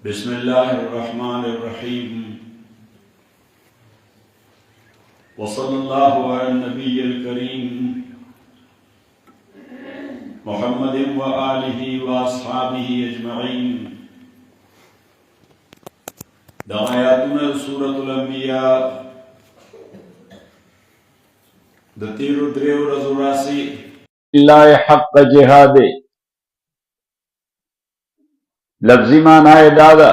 बिस्मिल्लाहिर्रहमानिर्रहीम वसल्लल्लाहु अला नबिय्यिल करीम मुहम्मदिन व आलिहि व अस्हाबिहि अजमईन। दआयातुन सूरतुल अंबिया दतीरु द्रेव रजुरासी इल्लाह हक़ जिहादे लफ्जी माना है दादा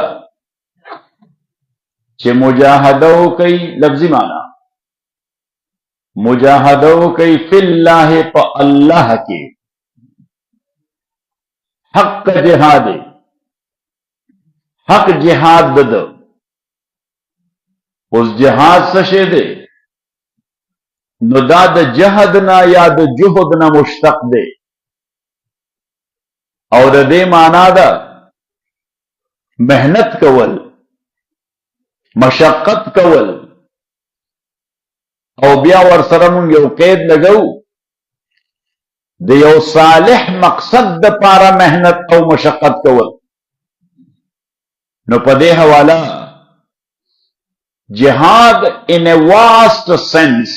चे मुजाहदो कई लफ्जी माना मुजाहदो कई फिल्लाह प अल्लाह के हक़ जिहादे हक़ जिहाद बद उस जिहाद सशे दे नुदाद जहद ना याद जुहद ना मुश्तक दे और दे माना दा मेहनत कवल मशक्कत कवल और बिया वर सरमुंग यो कैद लगऊ दे यो सालिह मकसद द पारा मेहनत और मशक्कत कवल नो पदे हवाला जिहाद इन ए वास्ट सेंस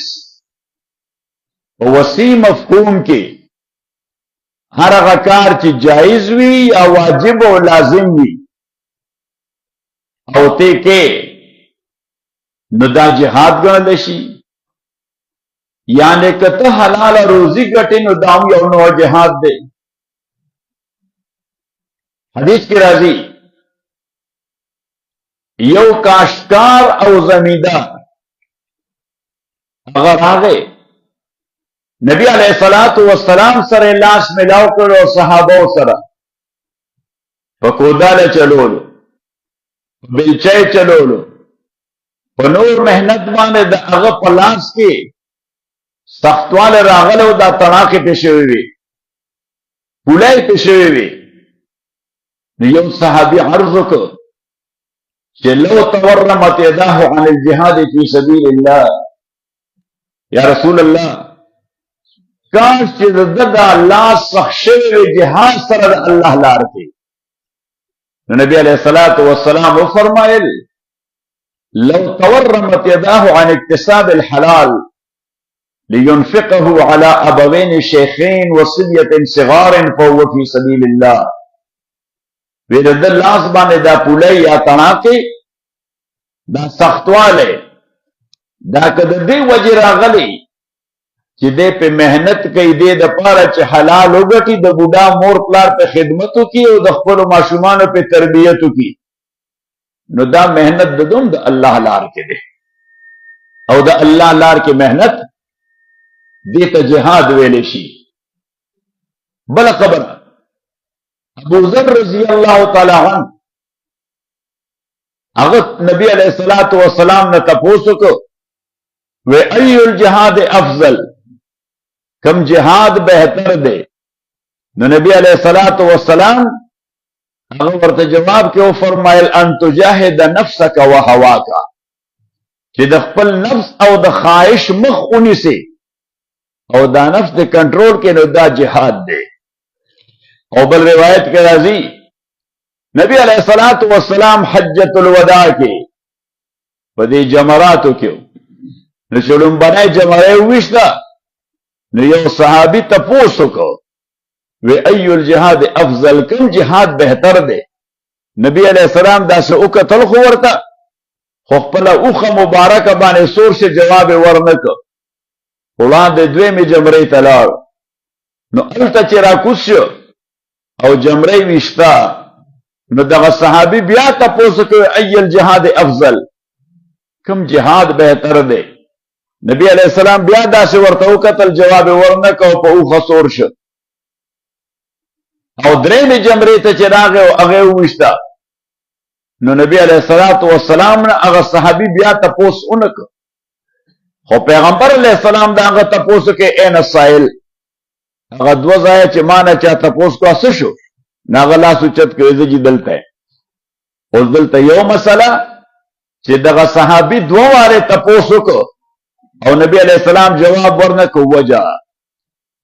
वसी मफहूम के हर अकार की जायज हुई या वाजिब और लाजिम हुई औते के नुदा जिहाद गणलशी यानी कत हलाल रोजी गटे नुदाम यौनो जिहाद दे। हदीस की राजी यो काश्तकार और जमींदार अगर आगे नबी अलैहिस्सलातु वस्सलाम सरे लाश मिलाओ करो सहाबों सरा पकोदाले चलो लो बिलचय चलो लो पनूर मेहनत माने द अग पलास के सख्त वाले रागल हो दा तना के पेशे हुए पुलाई पेशे हुए यो सहाबी अर्ज को चलो तवर्रमत यदाहु अनिल जिहाद फी सबीलिल्लाह या रसूल अल्लाह काश चिदा अल्लाह सख्शे जिहाद सरद अल्लाह लार के नबी अलैहिस्सलातु वस्सलाम वो फरमाए लौ तवर्रमत यदाहु अन इक्तिसाब अलहलाल लियुनफिकहु अला अबवैन शेखैन व सिबियतिन सिगारिन फहुव फी सबीलिल्लाह वे दल्लास बाने दा पुलै या तना के दा सख्तवाले दा कदे वजरा गली कि दे पे मेहनत कई दे द पारा च हलाल उगटी द बुढ़ा मोर प्लार पे खिदमतों की और द खपल माशुमान पे तरबियतों की नो दा मेहनत ददुम द अल्लाह लार के दे और द अल्लाह लार के मेहनत दे त जिहाद वेलेशी बला खबर अबू ज़र रज़ी अल्लाह तआला अन्हु अगत नबी अलैहिस्सलातु वस्सलाम ने तपोसो को वे अय्युल जिहाद अफजल कम जिहाद बेहतर दे नबी अलैहिस्सलातु वस्सलाम अगर जवाब के वो फरमायल अन तुजाहिद नफ्सक व हवाका कि द खपल नफ्स और द ख्वाहिश मख उनी से और दा नफ्स दे कंट्रोल के नुदा जिहाद दे। और बल रिवायत के राजी नबी अलैहिस्सलातु वस्सलाम हज्जतुल वदा के बदी जमरातु क्यों न चलुम बनाए जमरे विश्ता न यो सहाबी तपोसो को वे अय्युल जिहाद अफजल कम जिहाद बेहतर दे नबी अलैहिस्सलाम दा से उकतल खुवरता खुपला उख मुबारक बाने सोर से जवाब वर्णक उड़ान दे द्वे में जमरे तलाव नो अलता चेरा कुस्यो और जमरे विश्ता न दगा सहाबी बिया तपोसो को अय्युल जिहाद अफजल कम जिहाद बेहतर दे नबी अलैहिस्सलाम बिया दा से वर्ता उकतल जवाब वर्णक और उख सोर श और द्रे में जमरे ते चिरागे अगे विश्ता नो नबी अलैहिस्सलातु वस्सलाम ने अगर सहाबी बिया तपोस उनक हो पैगंबर अलैहिस्सलाम दा अगर तपोस के ए नसाइल अगर द्वजाय च माना चा तपोस को असशो ना गला सुचत के जी दलता है उस दलता यो मसला चे दगा सहाबी दो वारे तपोस को और नबी अलैहिस्सलाम जवाब वर्णक वजह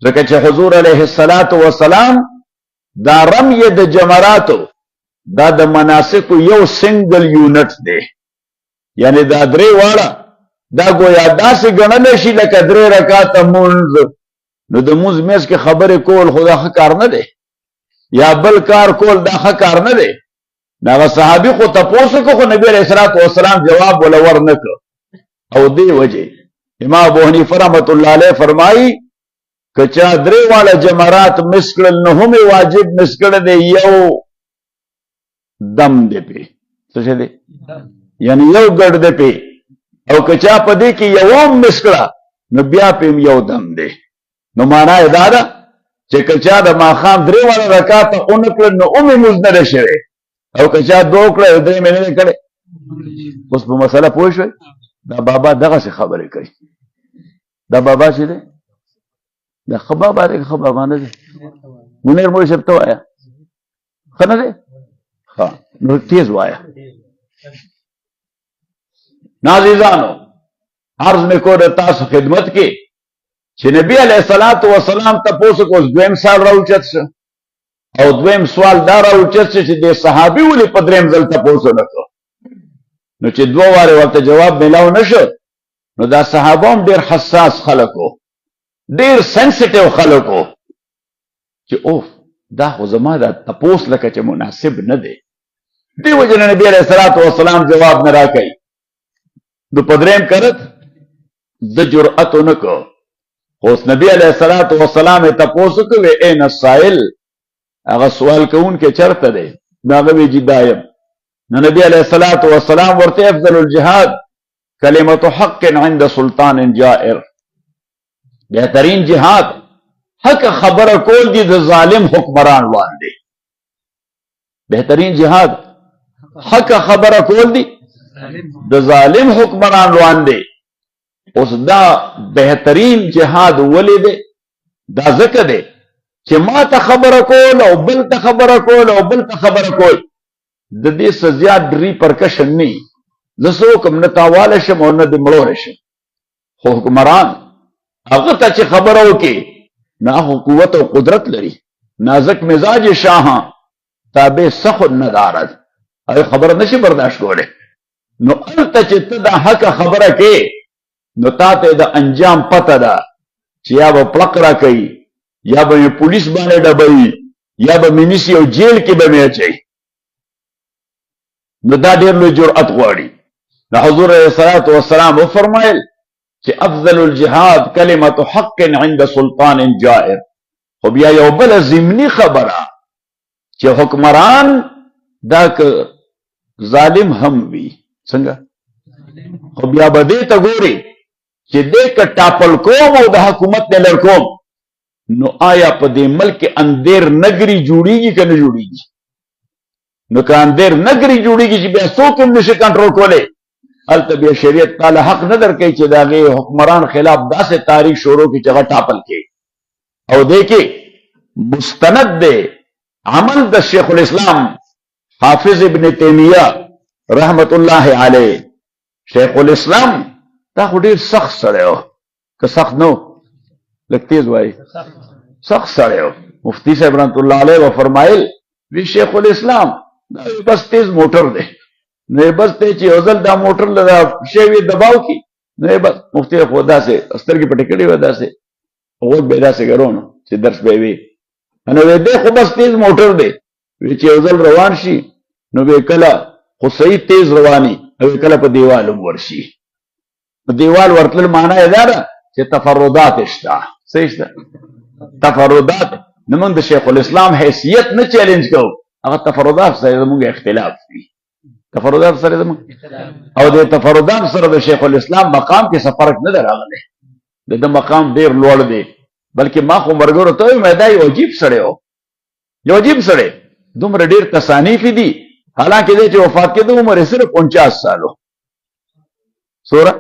जके च हुजूर अलैहिस्सलातु वस्सलाम दा रम्य द जमरातो دا د مناسکو یو سنگل یونټ دی، یعنی دا درې واړه دا گویا داسې ګڼلی شي لکه 3 رکعاته مونځ. نو د مونځ میز کې خبرې کول خو دا ښه کار نه دی، یا بل کار کول دا ښه کار نه دی. هغه صحابي خو تپوس وکړو خو نبي علیه الصلاة والسلام جواب ولا ورنه کړ. او دې وجې امام ابو حنیفه رحمت الله علیه فرمایي که چا درې واړه جمرات مس کړل نو هم واجب مس کړی دی، یو دم دی پې، څه شی دی؟ یعنی یو ګډ دی پې. او که چا په دې کې یو هم مس کړه نو بیا پې یو دم دی. نو معنا یې دا ده چې که چا د ماښام 3 واړه رکعاته ونه کړل نو هم یې مونځ نه دی شوی، او که چا 2 کړه 3 مې نه دی کړی. اوس په مسله پوه شوئ؟ دا بابا دغسې خبرې کوي. دا بابا چې دی دا ښه بابا دی که ښه بابا نه دی؟ منیر مولوي صاحب ته وایه ښه نه دی؟ ښه نو تیز وایه. نازیزانو عرض مې کو د تاسو خدمت کې چې نبی علیه الصلاة والسلام تپوس وکړو، اوس دویم سال راوچت شو او دویم سوال دا راوچت شو چې د صحابي ولې په دریم ځل تپوس ونه کړو. نو چې 2 وارې ورته جواب میلاو نه شو نو دا صحابه هم ډېر حساس خلک وو، ډېر سنسټیو خلک وو چې اوف دا خو زما دا تپوس لکه چې مناسب نه دی. دې وجې نه نبي علیه الصلاة والسلام جواب نه راکوي. نو په دریم کرت د جرأت ونه کړو. اوس نبی علیه الصلاة والسلام یې تپوس وکړو این السائل، هغه سوال کوونکی چېرته دی؟ نو هغه ویل چې دا یم. نو نبی علیه الصلاة والسلام ورته افضل الجهاد کلمت حق عند سلطان جائر، بهترین جهاد حق خبره کول دي د ظالم حکمران وړاندې. بهترین جهاد حق خبره کول دي د ظالم حکمران وړاندې. اوس دا بهترین جهاد ولې دی؟ دا ځکه دی چې ما ته خبره کول او بل ته خبره کول او بل ته خبره کول د دې څه زیات ریپرکشن نه وي. زه څه وکړم نه تاواله شم او نه د مړولی شم، خو حکمران هغه ته چې خبره وکړي نه هغه قوت او قدرت لري. نازک مزاج شاهان تابع سخن ندارد، هغه خبره نشي برداشت کولی. نو هلته چې ته دا حق خبره کې نو تا ته د انجام پته ده چې یا به پړق را کوي، یا به مې پولیس باندې ډبوي، یا به مې نیسي او جیل کې به مې اچوي. نو دا ډېر لوی جرأت غواړي. نو حضور علیه الصلاة والسلام وفرمایل چې افضل الجهاد کلمت حق عند سلطان جائر. خو بیا یو بله ضمني خبره چې حکمران دا که ظالم هم وي څنګه، خو بیا به دې ته ګوري چې دې که ټاپل کوم او د حکومت نه لر کوم نو آیا په دې ملک کې اندیر نګري جوړیږي که نه جوړیږي؟ نو که اندیر نګري جوړیږي چې بیا څوک هم نشي کنټرول کولی، هلته بیا شریعت تعالی حق نه درکوي چې د هغې حکمران خلاف داسې تاریخ شروع کړي چې هغه ټاپل کړي. او دې کې مستند دی عمل د شیخ الاسلام حافظ ابن تیمیه رحمت الله علیه. شیخ الاسلام دا خو ډېر سخت سړی و، که سخت نه و لږ تیز وایي، سخت سړی و. مفتی صاحب رحمت الله علیه و فرمایل وی شیخ الاسلام دا بس تیز موټر دی، نو بس ته چې یو ځل دا موټر له شی دباو کی نو بس مفتی خو داسې سترګې پټې کړې وه، داسې غوږ به یې داسې ګرونو چې درس به یې وي. نو دی خو بس تیز موټر دی، وی چې یو ځل روان شي نو به کله خو صحیح تیز رواني او کله په دیوال هم ورشي. په دیوال ورتلل معنا یې دا ده چې تفردات شته. څه شته؟ تفردات. نو موږ د شیخ الاسلام حیثیت نه چیلنج کوو، هغه تفردات سره زموږ اختلاف دي. تفردات سره زموږ او د تفردات سره د شیخ الاسلام مقام کې څه فرق نه دی راغلی. د ده مقام ډېر لوړ دی. بلکې ما خو ملګرو ته وایم دا یو عجیب سړی و، یو عجیب سړی، دومره ډېر تصانیف دي، حالانکې دی چې وفات کېده عمر یې صرف 49 سال و. څومره؟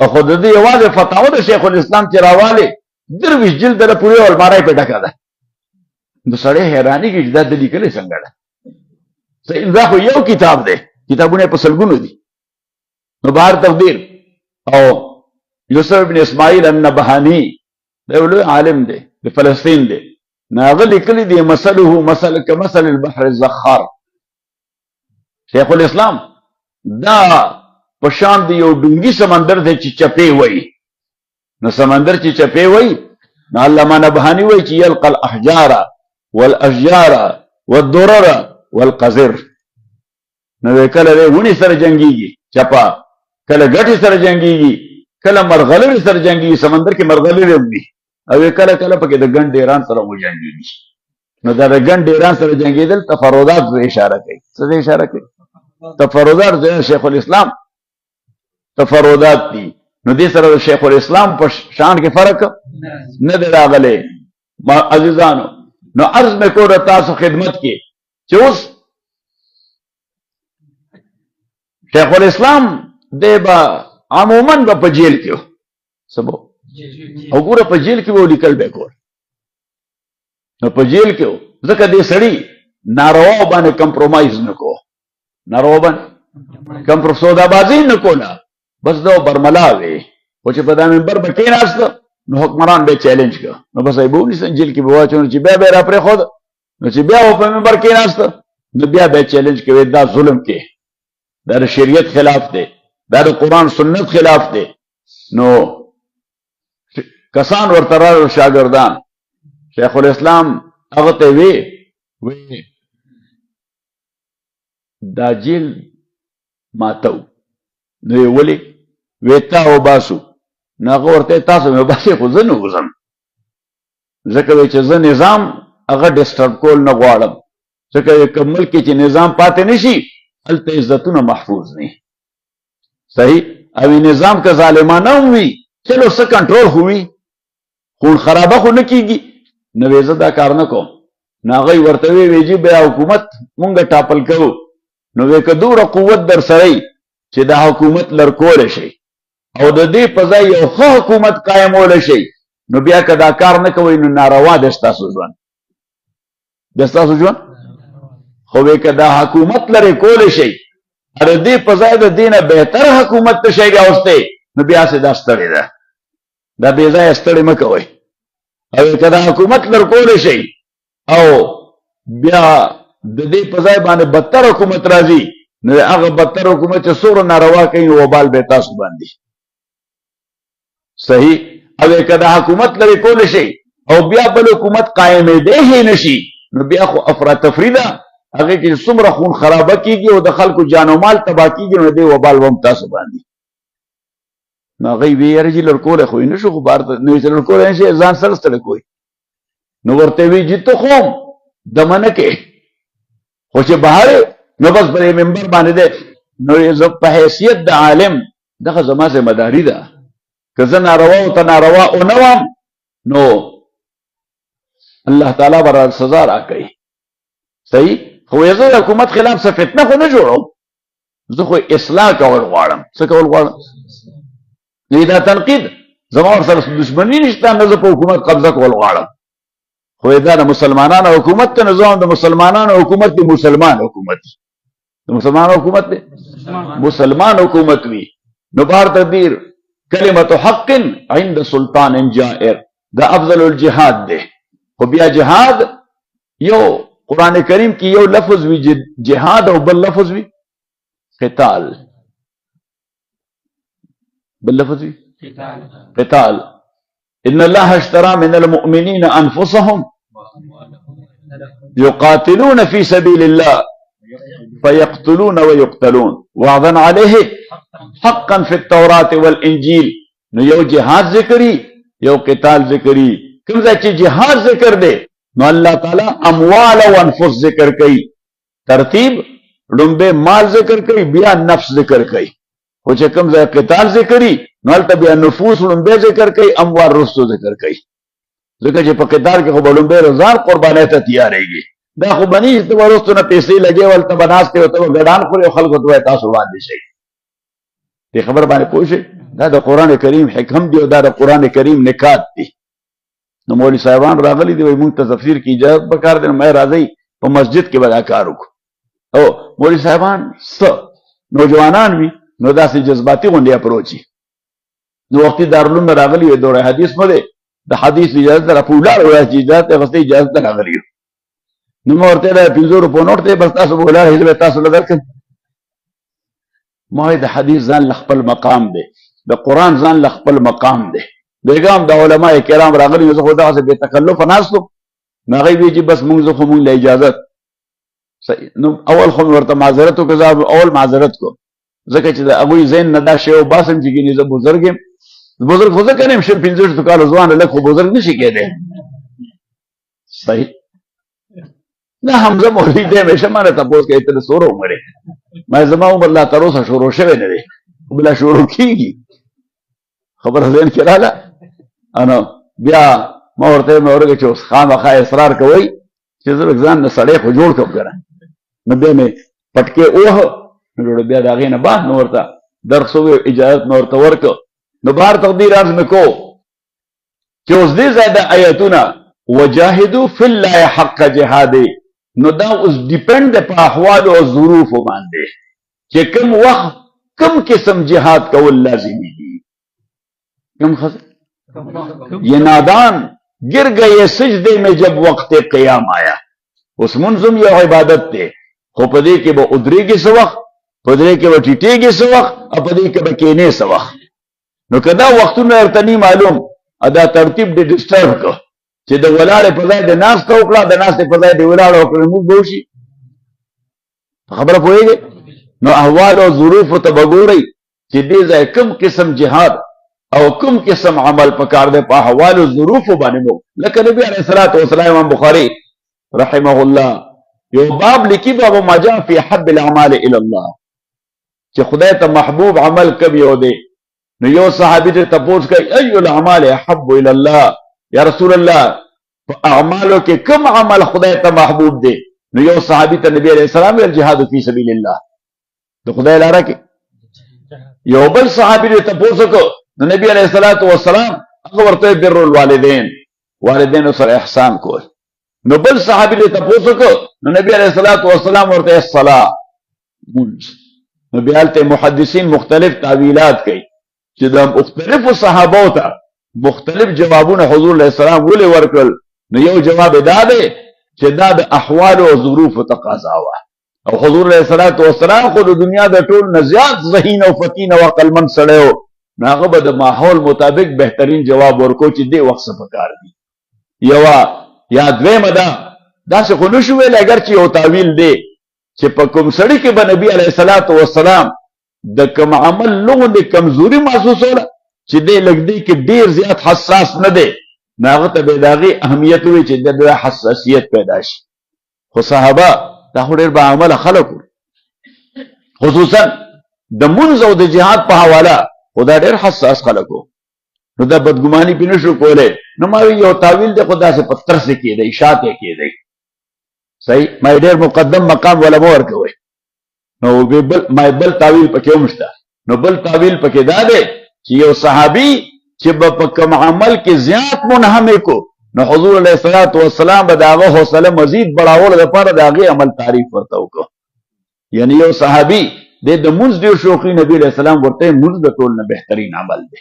او خو د دې یوازې فتاوه د شیخ الاسلام چې راوالې 23 جلد ده پورې الماری پې ډکه ده. نو سړی حیرانېږي چې دا د لیکلې څنګه ده؟ دا خو یو کتاب دی، کتابونه یې په سلګونو دي. نو بهر تقدیر او یوسف ابن اسماعیل النبهانی دا یو لوی عالم دی، د فلسطین دی. نو هغه لیکلي دي مثله مثل کمثل البحر الزخار، شیخ الاسلام دا پشان دی یو ډونګي سمندر دی چې چپې وای نو سمندر چې چپې وای نو علامه نبهانی وای چې یلقى الاحجار والاشجار والدرر والقذر نو کله ونی سره جنگيږي چپا کله ګټي سره جنگيږي کله مرغلري سره جنگيږي سمندر کې مرغلري هم دي او کله کله پکې د ګڼ ډیران سره وجنګيږي نو دا د ګڼ ډیران سره جنگيدل تفردات ته اشاره کوي څه اشاره کوي تفردات د شیخ الاسلام تفردات دي نو دې سره شیخ الاسلام په شان کې فرق نه دی راغلی ما عزیزانو نو عرض مې کوله تاسو خدمت کې چې اوس شیخ الاسلام دی با عموما به په جیل کې سبو او ګوره په جیل کې و لیکل به کول نو په جیل کې ځکه دې سړی ناروا باندې کمپرومایز نکو ناروا باندې کمپرومایز سودا بازی نکولا بس دا برملا وي او چې په دا منبر به کېناست نو حکمران به چیلنج کړ نو بس ایبو نشن جیل کې به واچو چې بیا به را پرې خود نو چې بیا په منبر کېناست نو بیا به چیلنج کوي دا ظلم کې دا شریعت خلاف دی دا د قرآن سنت خلاف دی نو کسان ورته راغلل شاګردان شیخ الاسلام هغه ته وی دا جیل ماتو نو یې ولې وی تا وباسو نو هغه ورته تاسو مې وباسئ خو زه نه وځم ځکه وی چې زه نظام هغه ډسټرب کول نه غواړم ځکه که ملک کې چې نظام پاتې نشي هلته عزتونه محفوظ نه صحیح او نظام که ظالمانه هم وي چلو څه کنټرول خو وي خون خرابه خو نه کېږي نو زه دا کار نه کوم نو هغوی ورته وی چې بیا حکومت مونږ ټاپل کوو نو وی که دومره قوت در سره چې دا حکومت لرکولی شي او د دې په ځای یو ښه حکومت قایمولی شي نو بیا که دا کار نه کوئ نو ناروا دی ستاسو ژوند د ستاسو ژوند خو وی که دا حکومت لرې کولی شي د دې په ځای د دې نه بهتر حکومت ته شی راوستی نو بیا سې دا ستړې ده دا بې ځایه ستړې مه کوئ او که دا حکومت لرکولی شي او بیا د دې په ځای باندې بدتر حکومت راځي نو هغه بدتر حکومت چې څومره ناروا کوي وبال به تاسو باندې صحیح او که دا حکومت لرې کولی شي او بیا بل حکومت قایمېدی نشي نو بیا خو افراتفري ده هغه کې څومره خون خرابه کیږي او د خلکو جان او مال تباه کیږي نو دې وبال هم تاسو باندې نو هغوی وی یاره چې لړکولی خو یې نه شو خو بهر ته نو چې لړکولی نه شي ځان سره ستړی کوي نو ورته وی چې ته خو هم دمه نه کې خو چې بهر نو بس پر منبر باندې دی نو زه په حیثیت د عالم دغه زما ذمهداري ده که زه ناروا او ته ناروا او نه وم نو الله تعالی به را سزا راکوي صحیح خو زه د حکومت خلاف څه فتنه خو نه جوړوم زه خو اصلاح کول غواړم څه کول غواړم نو دا تنقید زما ورسره دشمني نشته نه زه په حکومت قبضه کول غواړم خو دا د مسلمانانو حکومت ته نظام د مسلمانانو حکومت دی مسلمان حکومت د مسلمانانو حکومت دی مسلمان حکومت وي نو بهر تقدیر کلمت حق عند سلطان جائر دا افضل الجهاد دی خو بیا جهاد یو قرآن کریم کی یو لفظ وی جهاد او بل لفظ وی قتال بل لفظ وی قتال ان الله اشترى من المؤمنين انفسهم يقاتلون في سبيل الله فيقتلون ويقتلون وعدا عليه حقا في التوراة والانجيل نو یو جهاد ذکری یو قتال ذکری کوم ځای چې جهاد ذکر دی نو الله تعالی اموال او انفس ذکر کوي ترتیب لومبه مال ذکر کوي بیا نفس ذکر کوي او چې کوم ځای قتال ذکری نو هلته بیا نفوس لومبه ذکر کوي اموال رستو ذکر کوي ځکه چې په قتال کې خو لومبه رضان قربانۍ ته تیارېږي دا خو بني چې ورستو نه پیسې لګي ولته بناسته او ته ګډان خوري خلکو ته تاسو باندې شي دې خبر باندې پوه شئ دا د قران کریم حکم دی او دا د قران کریم نکات دی نو مولوی صاحبان راغلي دی وای مونږ ته تفسیر کی اجازه پکار دی مې راځي په مسجد کې ودا کار وکړو او مولوی صاحبان نوجوانان وي نو داسې جذباتي غونډې اپروچي نو وخت دارالعلوم راغلي وي دوره حدیث مده د حدیث اجازه را پولا راځي اجازه غوښتي اجازه راغلي نو مورته دا 500 روپو نوٹ ته بس تاسو بولا هیڅ تاسو لږ ما د حدیث ځان له خپل مقام دی، د قرآن ځان له خپل مقام دی. بیګا هم د علما کرام راغلي، زه خو دغسې بې تکلفه ناستم، نو هغوی وایي چې بس مونږ خو مونږ له اجازت. نو اول خو مې ورته معذرت وکړه، زه اول معذرت کوم ځکه چې د هغوی ذهن نه دا شی وباسم چې ګینې زه بزرګ یم. بزرګ خو ځکه نه یم، 15 کاله ځوان لږ خو بزرګ نه شي کېدی. صحیح نه حمزه مولوي دی همیشه ما نه تپوس کوي ته د څومره عمر یې؟ ما زما عمر لا تر اوسه شروع شوی نه دی، بله شروع کېږي. خبره ذهن کې راغله. نو بیا ما ورته مې ورکړه چې اوس خامخا اصرار کوئ چې زه ځان نه سړی خو جوړ کړم که نه. نو بیا مې پټکې ووهه، نو بیا د هغې نه بعد مې ورته درس وویل، اجازت مې ورته ورکړ. نو بهر تقدیر عرض مې کو چې اوس دې ځای د آیتونه وجاهدو فی الله حق جهادی، نو دا اوس ډیپینډ دی په احوالو او ظروفو باندې چې کوم وخت کوم قسم جهاد کول لازمي دي. یہ نادان گر گئے سجدے میں جب وقت قیام آیا. اس منظم یہ عبادت تے خو پدے کے با ادرے کے سوخ، پدے کے با ٹیٹے کے سوخ، اور پدے کے با کینے سوخ. نو کدا وقتو نے ارتنی معلوم ادا ترتیب دے ڈسٹرب کو چې د ولاړې په ځای د ناست وکړه، د ناستې په ځای د ولاړه وکړه، موږ به وشي. خبره پوهېږئ؟ نو احوال او ظروفو ته به ګورئ چې دې ځای کوم قسم جهاد او کوم قسم عمل پکار دی په احوال او ظروفو باندې مو. لکه نبی علیه الصلاة والسلام امام بخاري رحمه الله یو باب لیکي، باب ما جاء فی حب الاعمال الی الله، چې خدای ته محبوب عمل کوم یو دی. نو یو صحابي ته تپوس کوي ای الاعمال احب الی الله، یا رسول الله په اعمالو کې کوم عمل خدای ته محبوب دی؟ نو یو صحابي ته نبی علیہ السلام ویل جهاد فی سبیل الله، د خدای لاره کې. یو بل صحابي ته تپوس وکړو، نو نبی علیہ الصلوۃ والسلام هغه ورته بر الوالدین، والدینو سره احسان کول. نو بل صحابي ته تپوس وکړو، نو نبی علیہ الصلوۃ والسلام ورته الصلاۃ. نو بیا هلته محدثین مختلف تعویلات کوي چې د مختلفو صحابو ته مختلف جوابونه حضور علیہ السلام ولې ورکړل. نو یو جواب دا دی چې دا د احوال او ظروف تقاضا وه، او حضور علیہ الصلوۃ والسلام خو د دنیا د ټول نه زیات ذهین او فطین او عقلمند سړی و، نو هغه به د ماحول مطابق بهترین جواب ورکو چې دې وخت څه پکار دي. یوه یا دویمه ده، داسې خو نه شو ویلی اگر چې یو تاویل دی چې په کوم سړي کې به نبي علیه الصلوۃ والسلام د کوم عمل لغوندې کمزوري محسوسوله چې دی لږ دی کې ډېر زیات حساس نه دی، نو هغه ته به د هغې اهمیت وي چې د حساسیت پیدا شي. خو صحابه دا خو ډېر باعمله خلک وو، خصوصا د مونځ او د جهاد په حواله خو دا ډېر حساس خلک وو، نو دا بدګماني پې نه شو کولی. نو ما وی یو تاویل دی خو داسې په ترسې کېدی، شاته کېدی. صحیح ما ډېر مقدم مقام ولا مه ورکوئ. نو ما بل تاویل پکې هم شته. نو بل تاویل پکې دا دی چې یو صحابي چې به په کوم عمل کې زیات منهمک کو، نو حضور علیه الصلوۃ والسلام به د هغه حوصله مزید بړاولو لپاره د هغې عمل تعریف ورته وکړو. یعنی یو صحابي د مونځ ډېر شوقي، نبي علیه السلام ورته مونځ د ټول نه بهترین عمل دی.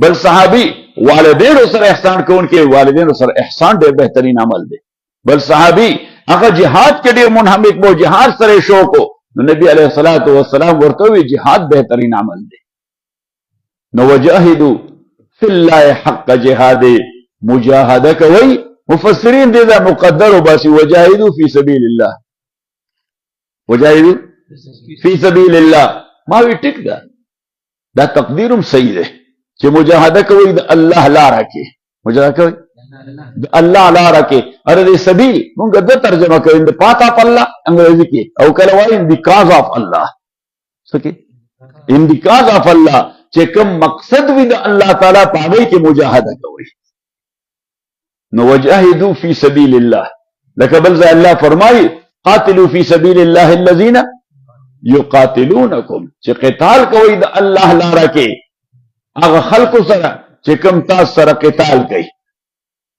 بل صحابي والدینو سره احسان کوونکی، والدینو سره احسان ډېر بهترین عمل دی. بل صحابي هغه جهاد کې ډېر منهمک و، جهاد سره شوق و، نو نبی علیه الصلوۃ والسلام ورته وی جهاد بهترین عمل دی. نو وجاهدوا فی الله حق جهاد، مجاهده کوي. مفسرین دې دا مقدر وباسي وجاهدوا فی سبیل الله، وجاهدوا فی سبیل الله. ما وی ټیک ده، دا تقدیرم صحیح ده چې مجاهده کوي د الله لاره کې، مجاهده کوي د الله لاره کې. اره دې سبیل مونږ د ترجمه کوي د پات اف الله انګریزي کې، او کله وایي ان بیکاز اف الله، څه ان بیکاز اف الله، چې کوم مقصد وي د الله تعالی په هغې کې مجاهده کوي. نو وجاهدوا فی سبیل الله، لکه بل ځای الله فرمایي قاتلوا فی سبیل الله الذین یقاتلونکم، چې قتال کوي د الله لاره کې هغه خلکو سره چې کوم تاسو سره قتال کوي.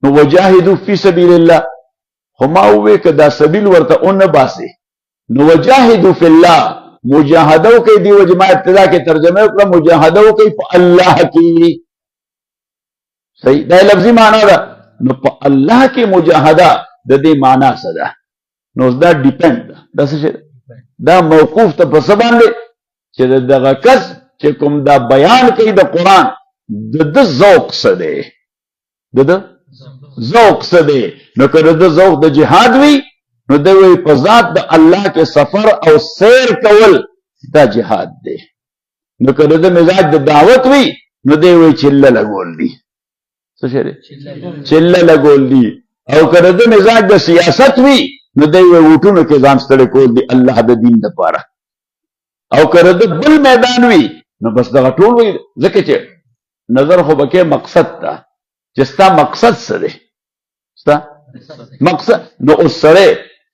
نو وجاهدوا فی سبیل الله، خو ما ووی که دا سبیل ورته اون باسي، نو وجاهدوا فی الله، مجاهده وکړئ. دی وجه ما ابتدا کې ترجمه وکړه مجاهده وکړئ په الله کې. صحیح دا لفظي معنا ده. نو په الله کې مجاهده د دې معنا څه ده؟ نو دا ډیپند ده، دا څه دا موقوف ته په څه باندې چې دغه کس چې کوم دا بیان کوي د قرآن د ذوق څه دی، د ذوق څه دی. نو که د ذوق د جهاد وي نو دی وی په ذات د الله کې سفر او سیر کول دا جهاد دی. نو که د مزاج د دعوت وي نو دی وی چله لګول دي. څه شی دی؟ چله لګول دي. او که د مزاج د سیاست وي نو دی وی وټونو کې ځان ستړی کول دي الله د دین لپاره. او که د بل میدان وي نو بس دغه ټول وي. ځکه چې نظر خو بکې مقصد ته چې ستا مقصد څه دی، ستا مقصد. نو اوس سړی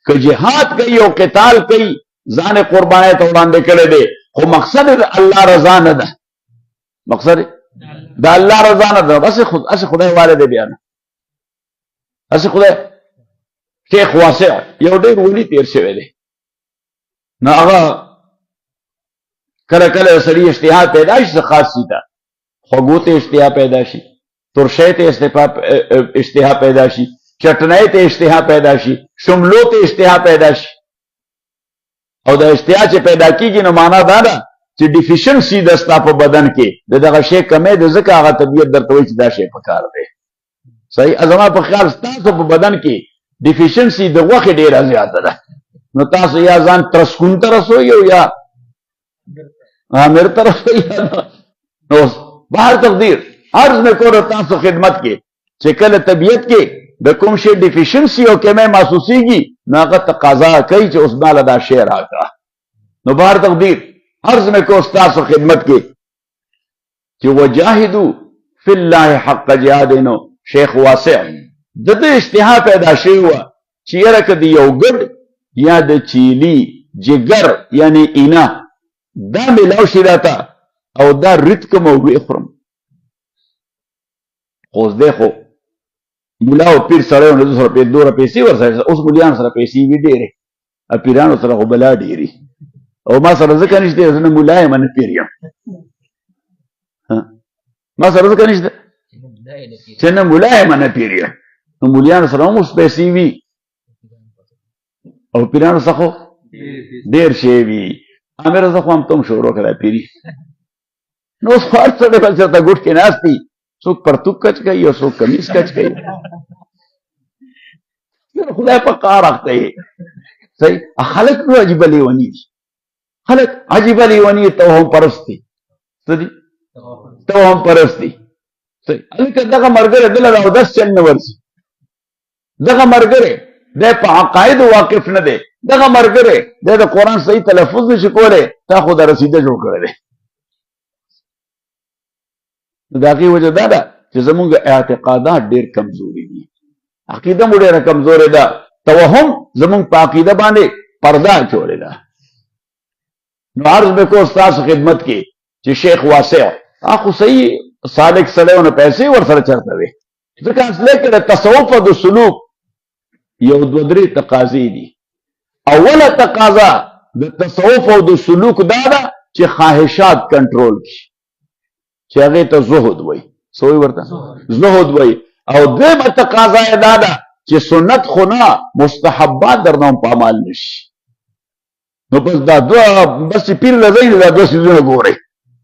که جهاد کوي او قتال کوي ځان قربانۍ ته وړاندې کړی دی، خو مقصد د الله رضا نه ده، مقصد د الله رضا نه ده. بس خدای والے دی بیا نه هسې خدای. شیخ واسع یو ډېر ولي تیر شوی دی، نو هغه کله کله سړي اشتها پیدا شي څه خاص شي ته، خوږو ته اشتها پیدا شي، ترشۍ ته اشتها پیدا شي، چټنۍ ته اشتها پیدا شي، شملو ته اشتها پیدا شي. او د اشتها چې پیدا کیږي نو معنا دا ده چې ډیفیشنسي د ستا په بدن کې د دغه شی کمی د ځکه هغه طبیعت درته وایي چې دا شی پکار دی. صحیح. زما په خیال ستاسو په بدن کې ډیفیشنسي د غوښې ډېره زیاته ده، نو تاسو یا ځان ترسکون ته رسوئ او یا عامر ته رسوئ. نو بهر تقدیر عرض مې کوله تاسو خدمت کې چې کله طبیعت کې د کوم شی ډیفیشنسي او کمی محسوسیږي نو هغه تقاضا کوي چې اوس ماله دا شی راکړه. نو بهر تقدیر عرض مې کو تاسو خدمت کې چې وجاهدوا فی الله حق جهاد. نو شیخ واسع د دې اشتها پیدا شوی وه چې یاره که د یو ګډ یا د چیلي جگر یعنی اینا دا میلاو شي راته او دا رد کم او وخورم. خو اوس دی خو ملا او پیر سړی و نو ده سره دوره پیسې ورسره، اوس ملیان سره پیسې وي ډېرې، پیرانو سره خو بلا ډېرې. او ما سره ځکه نشته زه نه ملا یم نه پیر یم، ما سره ځکه نشته چې نه ملا یم نه پیر یم. نو ملیانو سره هم اوس پیسې وي او پیرانو څخه خو ډېر شی وي. امیر زه خو هم ته هم شروع کړی پیري. نو اوس خو هر سړی بل چېرته ګوټ کې ناست دي، څوک پرتوک کچ کوي او څوک کمیس کچ کوي. خدای په قهر اخته یې. صحیح. خلک نو عجیبه لیوني دي، خلک عجیبه لیوني توهم پرست دي. څه دي؟ توهم پرست دي. صحیح. هلکه دغه ملګری دله د اودس چل نه ورځي، دغه ملګری دی په عقایدو واقف نه دی، دغه ملګری دی د قرآن صحیح تلفظ نشي کولی، تا خو د رسیده جوړ کړی دی. د هغې وجه دا ده چې زمونږ اعتقادات ډېر کمزوري دي، عقیده مو ډېره کمزورې ده، توهم زمونږ په عقیده باندې پرده اچولې ده. نو عرض مې کو ستاسو خدمت کې چې شیخ واسع خو صحیح سالک سړی و نو پیسې ورسره چېرته وې، ځکه اصلی کې د تصوف او د سلوک یو دوه درې تقاضې دي. اوله تقاضا د تصوف او د سلوک دا ده چې خواهشات کنټرول کړي، چې هغې ته زهد وایي. څه وایي ورته؟ زهد وایي. او دویمه تقاضا یې دا ده چې سنت خو نه مستحبات درنه هم پامال نشي. نو بس دا دوه بس چې پیر لځئ دا دوه څیزونه ګورئ،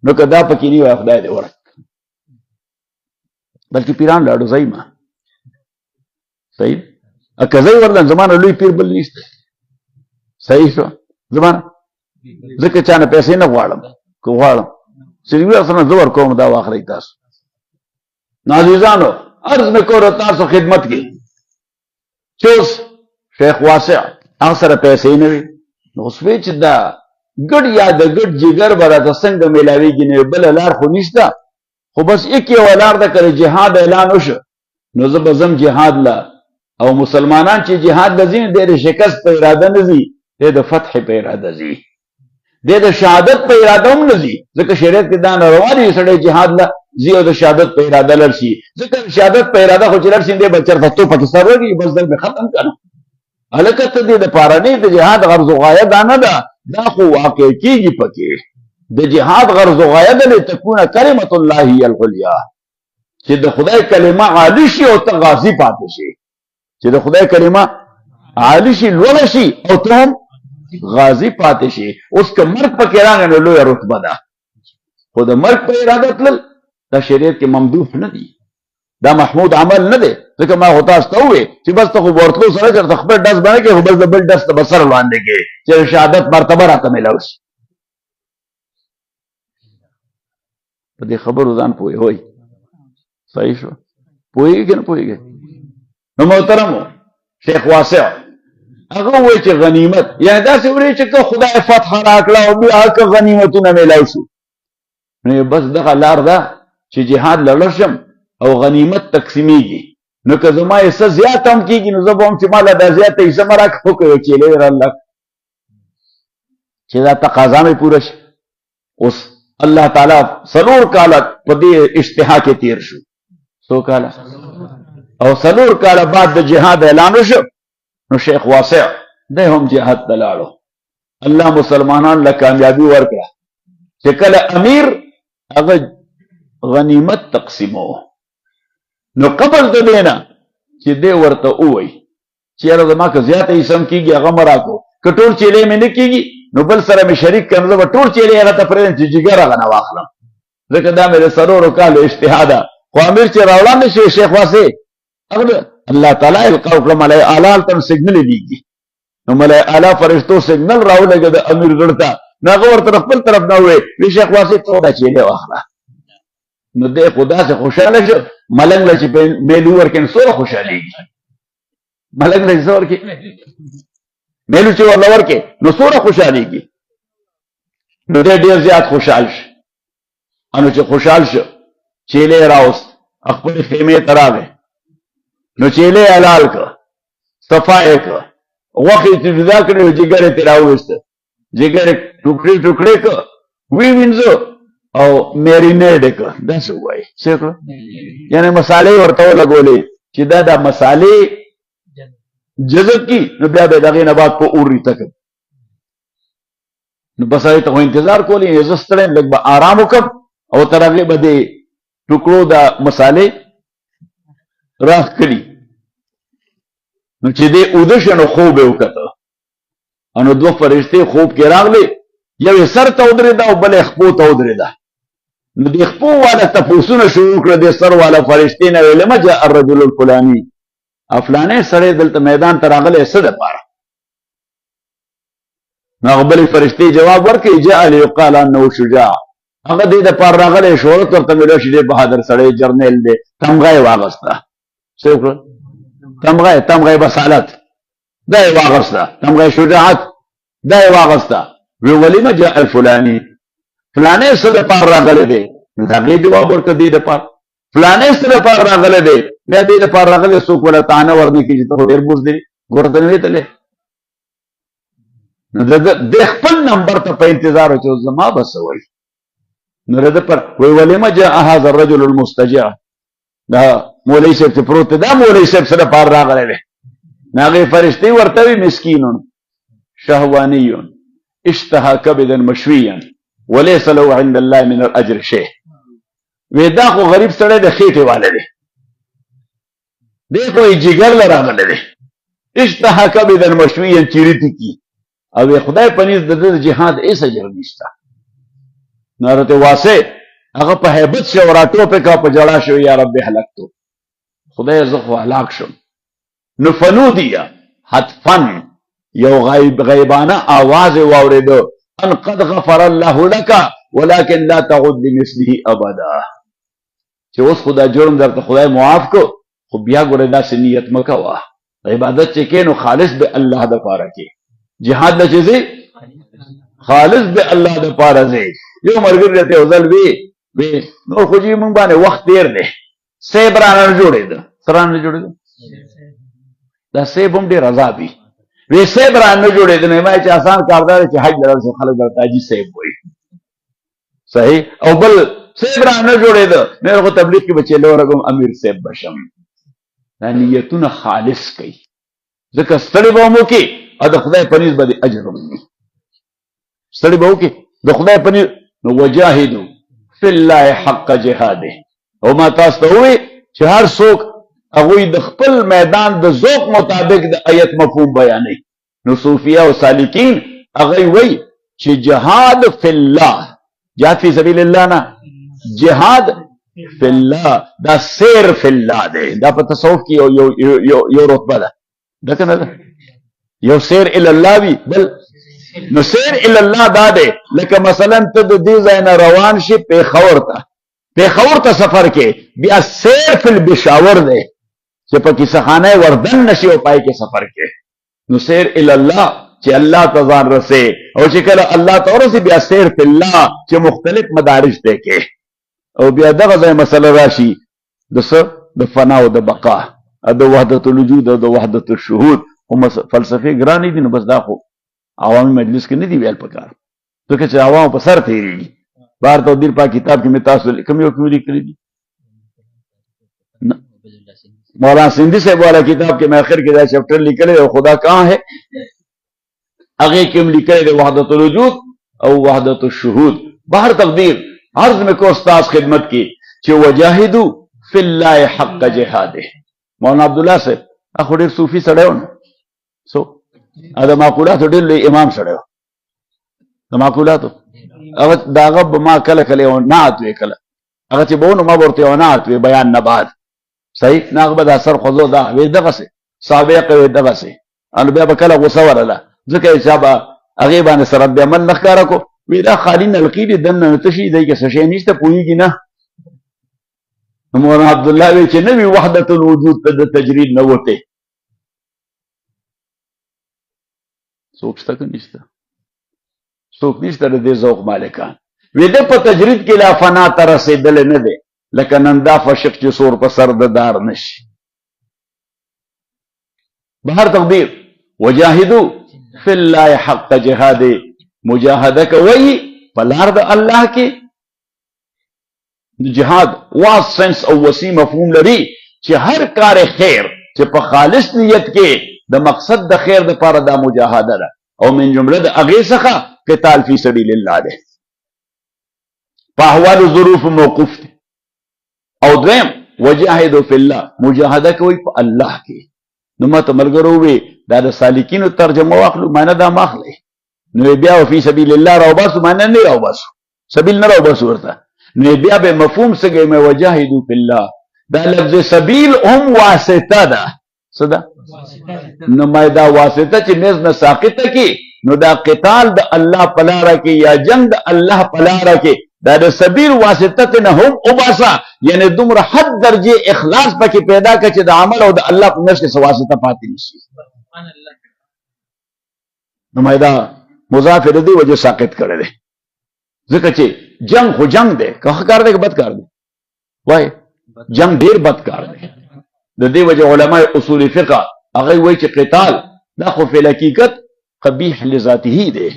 نو که دا پکې نه وي خدای دې ورک. بلکې پیران لاړو ځئ ما صحیح که ځئ ورله زمانه لوی پیر بل نشته. صحیح شو. زمانه ځکه چا نه پیسې نه غواړم، که غواړم صرفي سره زه ورکوم دا واخلئ تاسو. نو عزیزانو عرض مې کوله تاسو خدمت کې چې اوس شیخ واسع هغه سره پیسې نه وي، نو اوس وایي چې دا ګډ یا د ګډ جګر به راته څنګه میلاویږي، نو بله لار خو نشته، خو بس یک یوه لار ده که د جهاد اعلان وشو نو زه به ځم جهاد له. او مسلمانان چې جهاد له ځي دی د شکست په اراده نه ځي، دی د فتح په اراده ځي، دی د شهادت په اراده هم نه ځي، ځکه شریعت کې دا ناروا دي سړی جهاد له ځي او د شهادت په اراده لړ شي. ځکه شهادت په اراده خو چې لړ شي دی به چېرته توپکې سر وږي بس دی به ختم کړه. هلکه ته دې دپاره نه د جهاد غرض و غایه دا نه ده، دا خو واقع کېږي پکې. د جهاد غرض و غایه ده لتکونه کلمة الله هي العلیا، چې د خدای کلمه عالی شي او ته غازی پاتې شي، چې د خدای کلمه عالی شي لوړه شي او ته هم غازی پاتې شي. اوس که مرګ پکې راغی نو لویه رتبه ده، خو د مرګ په اراده تلل دا شریعت کې ممدوح نه دي، دا محمود عمل نه دی. ځکه ما خو تاسو ته وویل چې بس ته خو ورتلو سره چېرته خپل ډز به نه کوې، خو بس د بل ډز ته به سر وړاندې کوې چې شهادت مرتبه راته میلاو شي. په دې خبرو ځان پوهې وای صحیح شو. پوهېږي که نه پوهېږي؟ نو محترمو شیخ واسع هغه وایي چې غنیمت یعنې داسې وایي چې که خدای فتح راکړه او بیا که غنیمتونه میلاو شو، نو بس دغه لار ده چې جهاد لړ شم او غنیمت تقسیمیږي، نو که زما حصه زیات هم کېږي نو زه به هم چې ماله دا زیاته حصه مه راکړه خو که یو چیلې راله چې دا تقاضا مې پوره شي. اوس الله تعالی 4 کاله په دې اشتها کې تیر شو، 100 کاله او 4 کاله بعد د جهاد اعلان وشو، نو شیخ واسع دی هم جهاد ته لاړو. الله مسلمانان له کامیابي ورکړه چې کله امیر هغه غنیمت تقسیمو، نو قبل د دې نه چې دی ورته ووایي چې یاره زما که زیاته حصه هم کېږي هغه مه راکړو، که ټول چیلې مې نه کېږي نو بل سره مې شریک کړم، زه به ټول چیلې هغه ته پرېږدم چې جګر هغه نه واخلم، ځکه دا مې د 4 کالو اشتها ده. خو امیر چې راوړاندې شي شیخ واسع هغه الله تعالی القا وکړه، ملای اعلی هلته هم سګنلې دیږي، نو ملای اعلی فرشتو سګنل راولګه د امیر زړه ته، نو هغه ورته خپل طرف نه وویل وی شیخ واسع ته دا چیلې واخله. نو دی خو داسې خوشحاله شو ملنګ له چې میلو ورکړي نو څومره خوشحالېږي، ملنګ له چې څه ورکړي میلو چې ورله ورکړي نو څومره خوشحالېږي. نو دی ډېر زیات خوشحال شو. نو چې خوشحال شو چیلې راوست خپلې خیمې ته راغی، نو چیلې حلال کړه، صفا یې کړه، غوښې چې جدا کړې نو جګر یې ترې راوویسته، جګر یې ټوکړې ټوکړې کړه، وینځه او میرینیډ یې کړه. داسې ووایي څه کړه یعنې مسالې ورته ولګولې چې دا مسالې جذب کی، نو بیا به د هغې نه بعد په اور ریته کړم. نو بس هغې ته خو انتظار کولی زه ستړی یم لږ به آرام وکړم او تر هغې به د ټوکړو د مسالې راښکلي. نو چې دی اوده شه نو خوب یې وکته، نو 2 فرشتې خوب کې راغلې، یو یې سر ته ودرېده او بل یې خپو ته ودرېده. نو د خپو والا تپوسونه شروع کړه د سر والا فرشتې نه، ویلې ما جاء الرجل الفلاني، افلانې سړی دلته میدان ته راغلی څه دپاره؟ نو هغه بلې فرشتې جواب ورکړي جاء لیقال انه شجاع، هغه دې دپاره راغلی شهرت ورته میلاو شي ډېر بهادر سړی جرنیل دی. تمغه یې واغسته، څه وکړه؟ تمغه بصالت دا یې واغسته، تمغه شجاعت دا یې واغسته. وی ولم جاء الفلاني، فلانې څه دپاره راغلی دی؟ نو د هغې جواب ورکړه دې دپاره فلانې څه دپاره راغلی دی؟ بیا دې دپاره راغلی څوک ورله تانه ورنه کړي چې ته خو ډېر بوزدلې ګور ته نه ویتلې. نو د خپل نمبر ته په انتظار و چې زما به څه وایي. نو د پر وی ولم جاء هذا الرجل المستجع، دا مولوي صاحب چې پروت دی دا مولوي صاحب څه دپاره راغلی دی؟ نو هغې فرشتې ورته وي مسکینون شهوانیون اشتهى كبدا مشويا وليس له عند الله من الاجر شيء. وی دا خو غریب سړی د خېټې والا دی، دی خو یې جګر له راغلی دی. اشتهى كبدا مشويا چیرې کی او خدای په نزد د جهاد هېڅ اجر نشته. نو حضرت واسع هغه په هیبت شو راټوپې کا په جړا شو یا رب هلکتو، خدای زه خو هلاک شم. نو فنودیه حتفن یو غیبانه آواز واورېده ان قد غفر الله لك ولكن لا تعد لمثله ابدا، چې اوس خدا جرم درته خدای معاف کو، خو بیا ګوره داسې نیت مه کوه. عبادت چې کې نو خالص به الله دپاره کې، جهاد نه چې ځې خالص به الله دپاره ځې. یو ملګري راته یو ځل وی نور خو جي مونږ باندې وخت تېر دی، سیب رانه نه جوړېده. څه رانه نه جوړېده؟ دا سیب هم ډېر عذاب وي. وی سیب رانه نه جوړېده. نو ما چې آسان کار دا دی چې حج له ورسې خلک درته حاجي صیب وایي، صحیح. او بل سیب رانه نه جوړېده نو خو تبلیغ کې به چې لورګم امیر صیب بشم. دا نیتونه خالص کوي، ځکه ستړي به هم وکړي او د خدای په نیز به د اجر ومومي. ستړي به وکړي د خدای په نیز. نو وجاهدو فی الله حق جهاده. او ما تاسو ته ووایي چې هر څوک هغوی د خپل میدان د ذوق مطابق د آیت مفهوم بیانوي. نو صوفیه او سالکین هغه وی چې جهاد فی الله، جهاد فی سبیل الله نه، جهاد فی الله دا سیر فی الله دی. دا په تصوف کې یو رتبه ده، دا کنه ده یو سیر الی الله وی، بل نو سیر الی الله دا دی لکه مثلا ته د دې ځای نه روان شي پیښور ته سفر کې، بیا سیر فی البشاور دی چې په کیسه خانه وردن نشي او پای کې سفر کې. نو سیر الی الله چې الله ته ځان رسې، او چې کله الله ته ورسې بیا سیر فی الله چې مختلف مدارج دی کې. او بیا دغه ځای مسله راشي د څه د فنا او د بقا، د وحدت الوجود او د وحدت الشهود. هم فلسفه ګرانې دي، نو بس دا خو عوامي مجلس کې نه دی ویل پکار، ځکه چې عوام په سر تېرېږي. بار تودیر پاک کتاب کې مې تاسو کوم یو کې لیکلي دي، مولانا سندھی صاحب والا کتاب کې میں آخر کې دا چیپټر لیکلی او خدا کہاں ہے، هغه کې هم لیکلی دی وحدت الوجود او وحدت الشهود. بهر تقدیر عرض میں کو استاد خدمت کی چې وجاهدوا فی الله حق جهاده. مولانا عبدالله صاحب اخو ډېر صوفي سړی و، سو دا معقولاتو ډېر لوی امام سړی و، د معقولاتو هغه د هغه به ما کله کله یو نعت وی، کله هغه چې به ونو ما به ورته یو نعت وی بیان نه بعد صحیح نه، هغه به د اثر خوځو دا وی دغسې سابق وی دغسې، نو بیا به کله غوسه ورله، ځکه چې چا به هغې باندې سره رد عمل نه ښکاره کو، وی دا خالي نلقي دي دننه نو تشي دی کې څه شی نشته پوهېږي نه. مولانا عبدالله وی چې نه وي وحدت الوجود ته د تجرید نه وته څوک شته که نشته؟ څوک نشته د دې ذوق مالکان. وی ده په تجرید کې لا فنا ته رسېدلی نه دی، لکه نن دا فشق چې سور په سر د دار نشي. بهر تقدیر وجاهدوا فی الله حق جهاده، مجاهده کوي په لار د الله کې. جهاد واس سنس او وسیع مفهوم لري چې هر کار خیر چې په خالص نیت کې د مقصد د خیر د پاره دا مجاهده ده، او من جمله د هغې څخه قتال فی سبیل الله ده، په احوال ظروف موقوف دی. او دویم وجاهدوا فی الله، مجاهده کوي په الله کې. نو ماته ملګرو وی دا د سالکینو ترجمه واخلو، معنی دا ماخلی، نو بیا فی سبیل الله راوباسو، معنی نه راوباسو، سبیل نه راوباسو ورته، نو بیا به مفهوم څنګه مې وجاهدوا فی الله. دا لفظ سبیل هم واسطه ده، څه ده؟ نو مې دا واسطه چې نز نه ساقطه کی، نو دا قتال د الله په لاره کې یا جنگ د الله په لاره کې دا د سبیل واسطه نه هم وباسا، یعنی دومره حد درجه اخلاص پکې پیدا کړه چې د عمل او د الله په منځ کې څه واسطه پاتې نشي. نو مې دا مضاف دې وجه ساقط کړی دی، ځکه چې جنگ خو جنگ دی، که ښه کار دی که بد کار دی؟ وای جنگ ډیر بد کار دی. د دې وجه علماء اصول فقه هغه وایي چې قتال دا خو فی الحقیقت قبیح لذاته دی،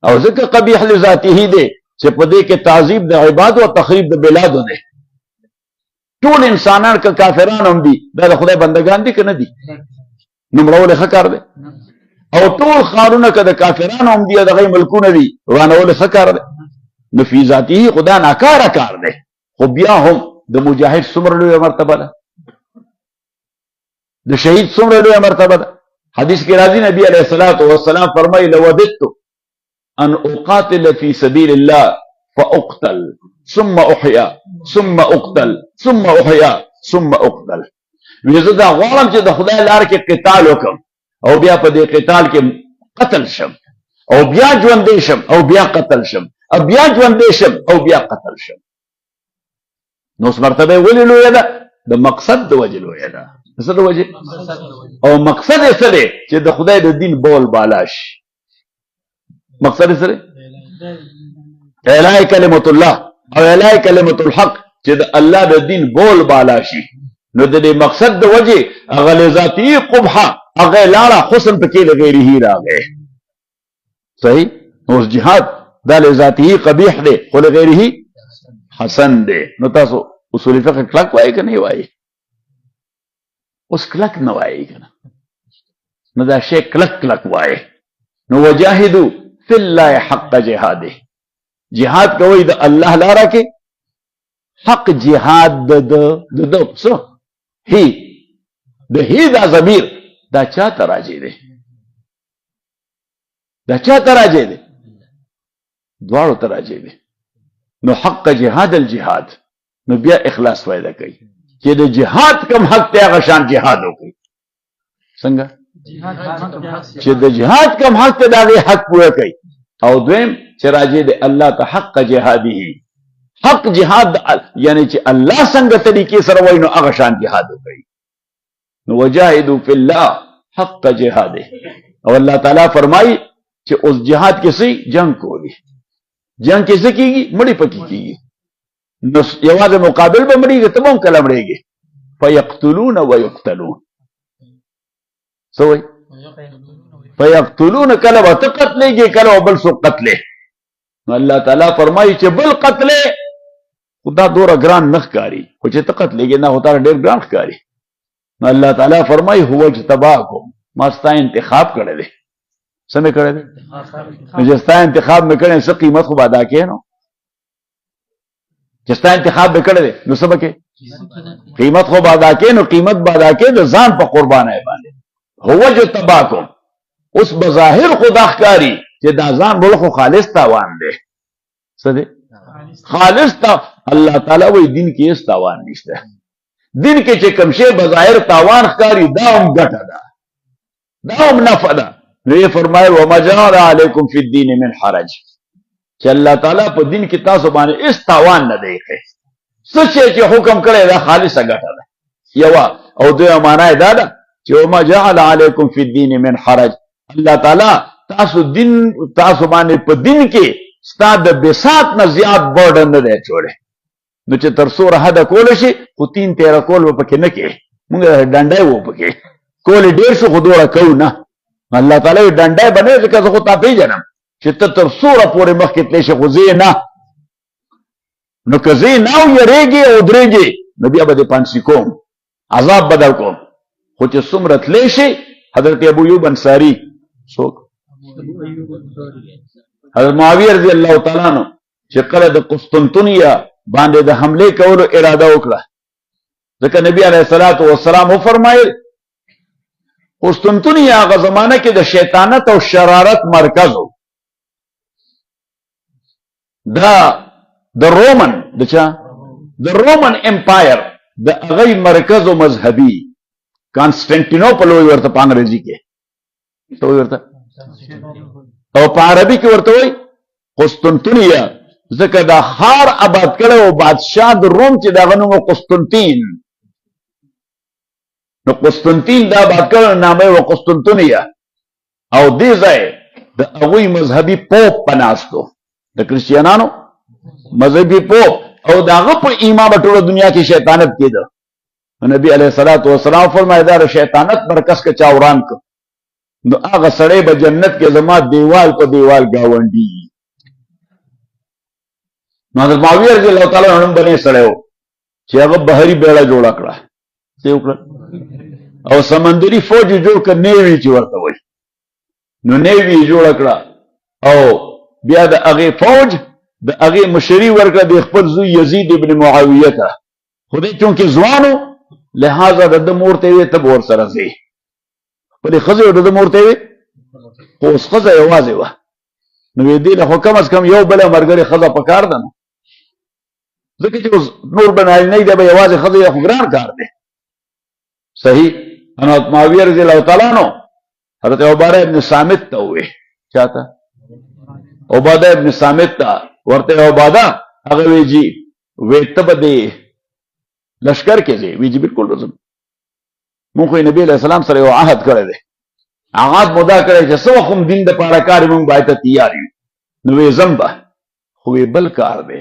او ځکه قبیح لذاته دی چې په دې کې تعذیب د عبادو او تخریب د بلادو دی. ټول انسانان که کافران هم دي دا د خدای بندگان دي که نه دي؟ نو مړول ښه کار دی. او ټول ښارونه که د کافرانو هم دي او د هغوی ملکونه دي ورانول ښه کار دی. نو فی ذاته خدا ناکاره کار دی، خو بیا هم د مجاهد څومره لویه مرتبه ده، د شهید څومره لویه مرتبه ده. حدیث کې راځي نبی علیه الصلاة والسلام فرمایي لوددت ان اقاتل فی سبیل الله فاقتل ثم احیا ثم اقتل ثم احیا ثم اقتل. وی زه دا غواړم چې د خدای لار کې قتال وکړم او بیا په دې قتال کې قتل شم او بیا ژوندی شم او بیا قتل شم او بیا ژوندی شم او بیا قتل شم. نو اوس مرتبه ولې لویه ده؟ د مقصد د وجې لویه ده. څه د وجې؟ او مقصد یې څه دی؟ چې د خدای د دین بول بالا شي. مقصد یې څه دی؟ اعلاء کلمت الله او اعلاء کلمت الحق، چې د الله د دین بول بالا شي. نو د دې مقصد د وجې هغه لذاتي قبحه هغه لاړه، حسن پکې د غیره راغی. صحیح؟ اوس جهاد دا لذاتي قبیح دی خو لغیره حسن دی. نو تاسو اصول فقه کلک وایي که نه وایي؟ اوس کلک نه وایي که نه، نو دا شی کلک کلک وایي. نو وجاهدوا فی الله حق جهاده، جهاد کوي د الله لاره کې، حق جهاد د څه هی د هی دا ضمیر دا چا ته راځي دی؟ دا چا تراجه دی؟ دواړو تراجه دی. نو حق جهاد الجهاد، نو بیا اخلاص فائدہ کوي چې د جهاد کم حق ته هغه شان جهاد وکړي. څنګه چې د جهاد کم حق ته دغه حق پوره کوي. او دویم چې راجه دی الله ته حق جهاده، حق جهاد یعنی چې الله څنګه طریقې سره وای نو هغه شان جهاد وکړي. نو وجاهدوا فی الله حق جهاده. او الله تعالی فرمایي چې اوس جهاد کې سي جنگ کوي. جنگ کې څه کیږي؟ مړی پکې کیږي. نو یوازې مقابل به مړیږي، ته هم کله مړیږي. فیقتلون ویقتلون. سوي فیقتلون، کله به ته قتلېږي، کله به بل څوک قتلې. نو الله تعالی فرمایي چې بل قتلې خدا دوره ګران نه ښکاري، خو چې ته قتلېږي نه خو تا ډېر ګران ښکاري. نو الله تعالی فرمایي هو اجتباکم، ما ستا انتخاب کړی دی. څه مې کړی دی؟ نو چې ستا انتخاب مې کړی څه قیمت خو به ادا کړې. نو چې ستا انتخاب مې کړی دی نو څه به کې قیمت خو به ادا کړې. نو قیمت به ادا کړې د ځان په قربانۍ باندې. هو اجتباکم، اوس بظاهر خدا ښکاري چې دا ځان بل خو خالص تاوان دی. څه دی؟ خالص تا. الله تعالی وایي دین کې هیڅ تاوان نشته. دین کې چې کوم شی بظاهر تاوان ښکاري دا هم ګټه ده، دا هم نفع ده. نو یې فرمایل وما جعل علیکم فی الدین من حرج، چې الله تعالی په دین کې تاسو باندې هیڅ تاوان نه دی کړی. څه شی چې حکم کړی دا خالصه ګټه ده. یوه او دویمه معنا یې دا ده چې وما جعل علیکم فی الدین من حرج، الله تعالی تاسو باندې په دین کې ستا د بساط نه زیات برډن نه دی چوړی. نو چې تر څو حد کول شي خو 3-13 کول به پکې نه کې. موږ ډنډای وو پکې کول ډېر شو خو دوره کوو نه. الله تعالی ډنډای بنوي ځکه زه خو تا پیژنم چې ته تر څوره پورې مخکې تللی شي خو زه نه. نو که زه نه ویرېږې او درېږې نو بیا به دې پانسي کوم، عذاب به در کوم. خو چې څومره تللی شي حضرت ابو ایوب انصاري څوک؟ حضرت معاویه رضی الله تعالی عنہ چې کله د قسطنطنیه باندې د حمله کولو اراده وکړه، ځکه نبی علیه الصلاۃ والسلام وفرمایل قسطنطنیه هغه زمانه کې د شیطانت او شرارت مرکز و. دا د رومن د چا؟ د رومن امپایر د هغه مرکز او مذهبي کانسټنټینوپل وی ورته په انګریزي کې څه ورته او په عربي کې ورته وای قسطنطنیه، ځکه دا ښار آباد کړی او بادشاه د روم چې دغه نوم قسطنطین. نو قسطنطین دا آباد کړی نامه یې قسطنطنیه. او دې ځای د هغوی مذهبي پوپ په ناستو، د کرسچیانانو مذهبي پوپ، او د هغه په ایمان به ټوله دنیا کې شیطانت کېده. نبی علیه الصلاۃ والسلام فرمایي دا د شیطانت مرکز کې چا وران کړ نو هغه سړی به جنت کې زما دیوال په دیوال گاونډي. نو حضرت معاویه رضی الله تعالی عنہ باندې سړی و چې هغه بحري بیړه جوړه کړه، څه وکړه؟ او سمندري فوج جوړ کړ، نیوي چې ورته وایي. نو نیوي جوړه کړه او بیا د هغې فوج د هغې مشري ورکړه د خپل زوی یزید ابن معاویه ته. خو دی چونکې ځوان و لہذا د ده مور ته یې ویې ته به ورسره ځې. خپلې ښځې د ده مور ته یې ویې، خو اوس ښځه یوازې وه. نو ویې دې له خو کم از کم یو بله ملګرې ښځه په کار ده، نو ځکه چې اوس نور به نارینه دی به یوازې ښځه یې خو ګران کار دی. صحیح. حضرت معاویه رضی الله تعالی عنہ حضرت عباده ابن صامت ته وویې، چا ته؟ عباده ابن صامت ته ورته عباده هغه وی جی وی ته به دې لشکر کې ځې؟ وی جی بالکل راځم. مونږ خو نبی علیه السلام سره یو عهد کړی دی، عهد مدا کړی چې څه وخت هم دین د پاره کار مونږ باید ته تیار یو. نو وی ځم به، خو وی بل کار دی،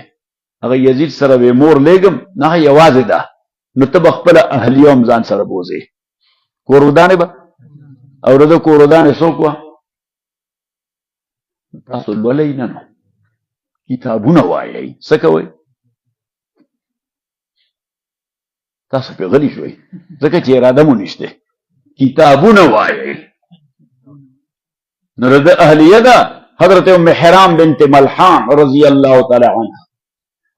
هغه یزید سره وی مور لیږم نه یوازې ده، نو ته به خپله اهلیه هم ځان سره بوځې، کورودانې به. او د ده کورودانې څوک وه؟ تاسو لولئ نه نو کتابونه وایئ. څه کوئ؟ تاسو پې غلي شوئ ځکه چې اراده مو نشته. کتابونه وایئ. نو د ده اهلیه ده حضرت ام حرام بنت ملحان رضی الله تعالی عنها.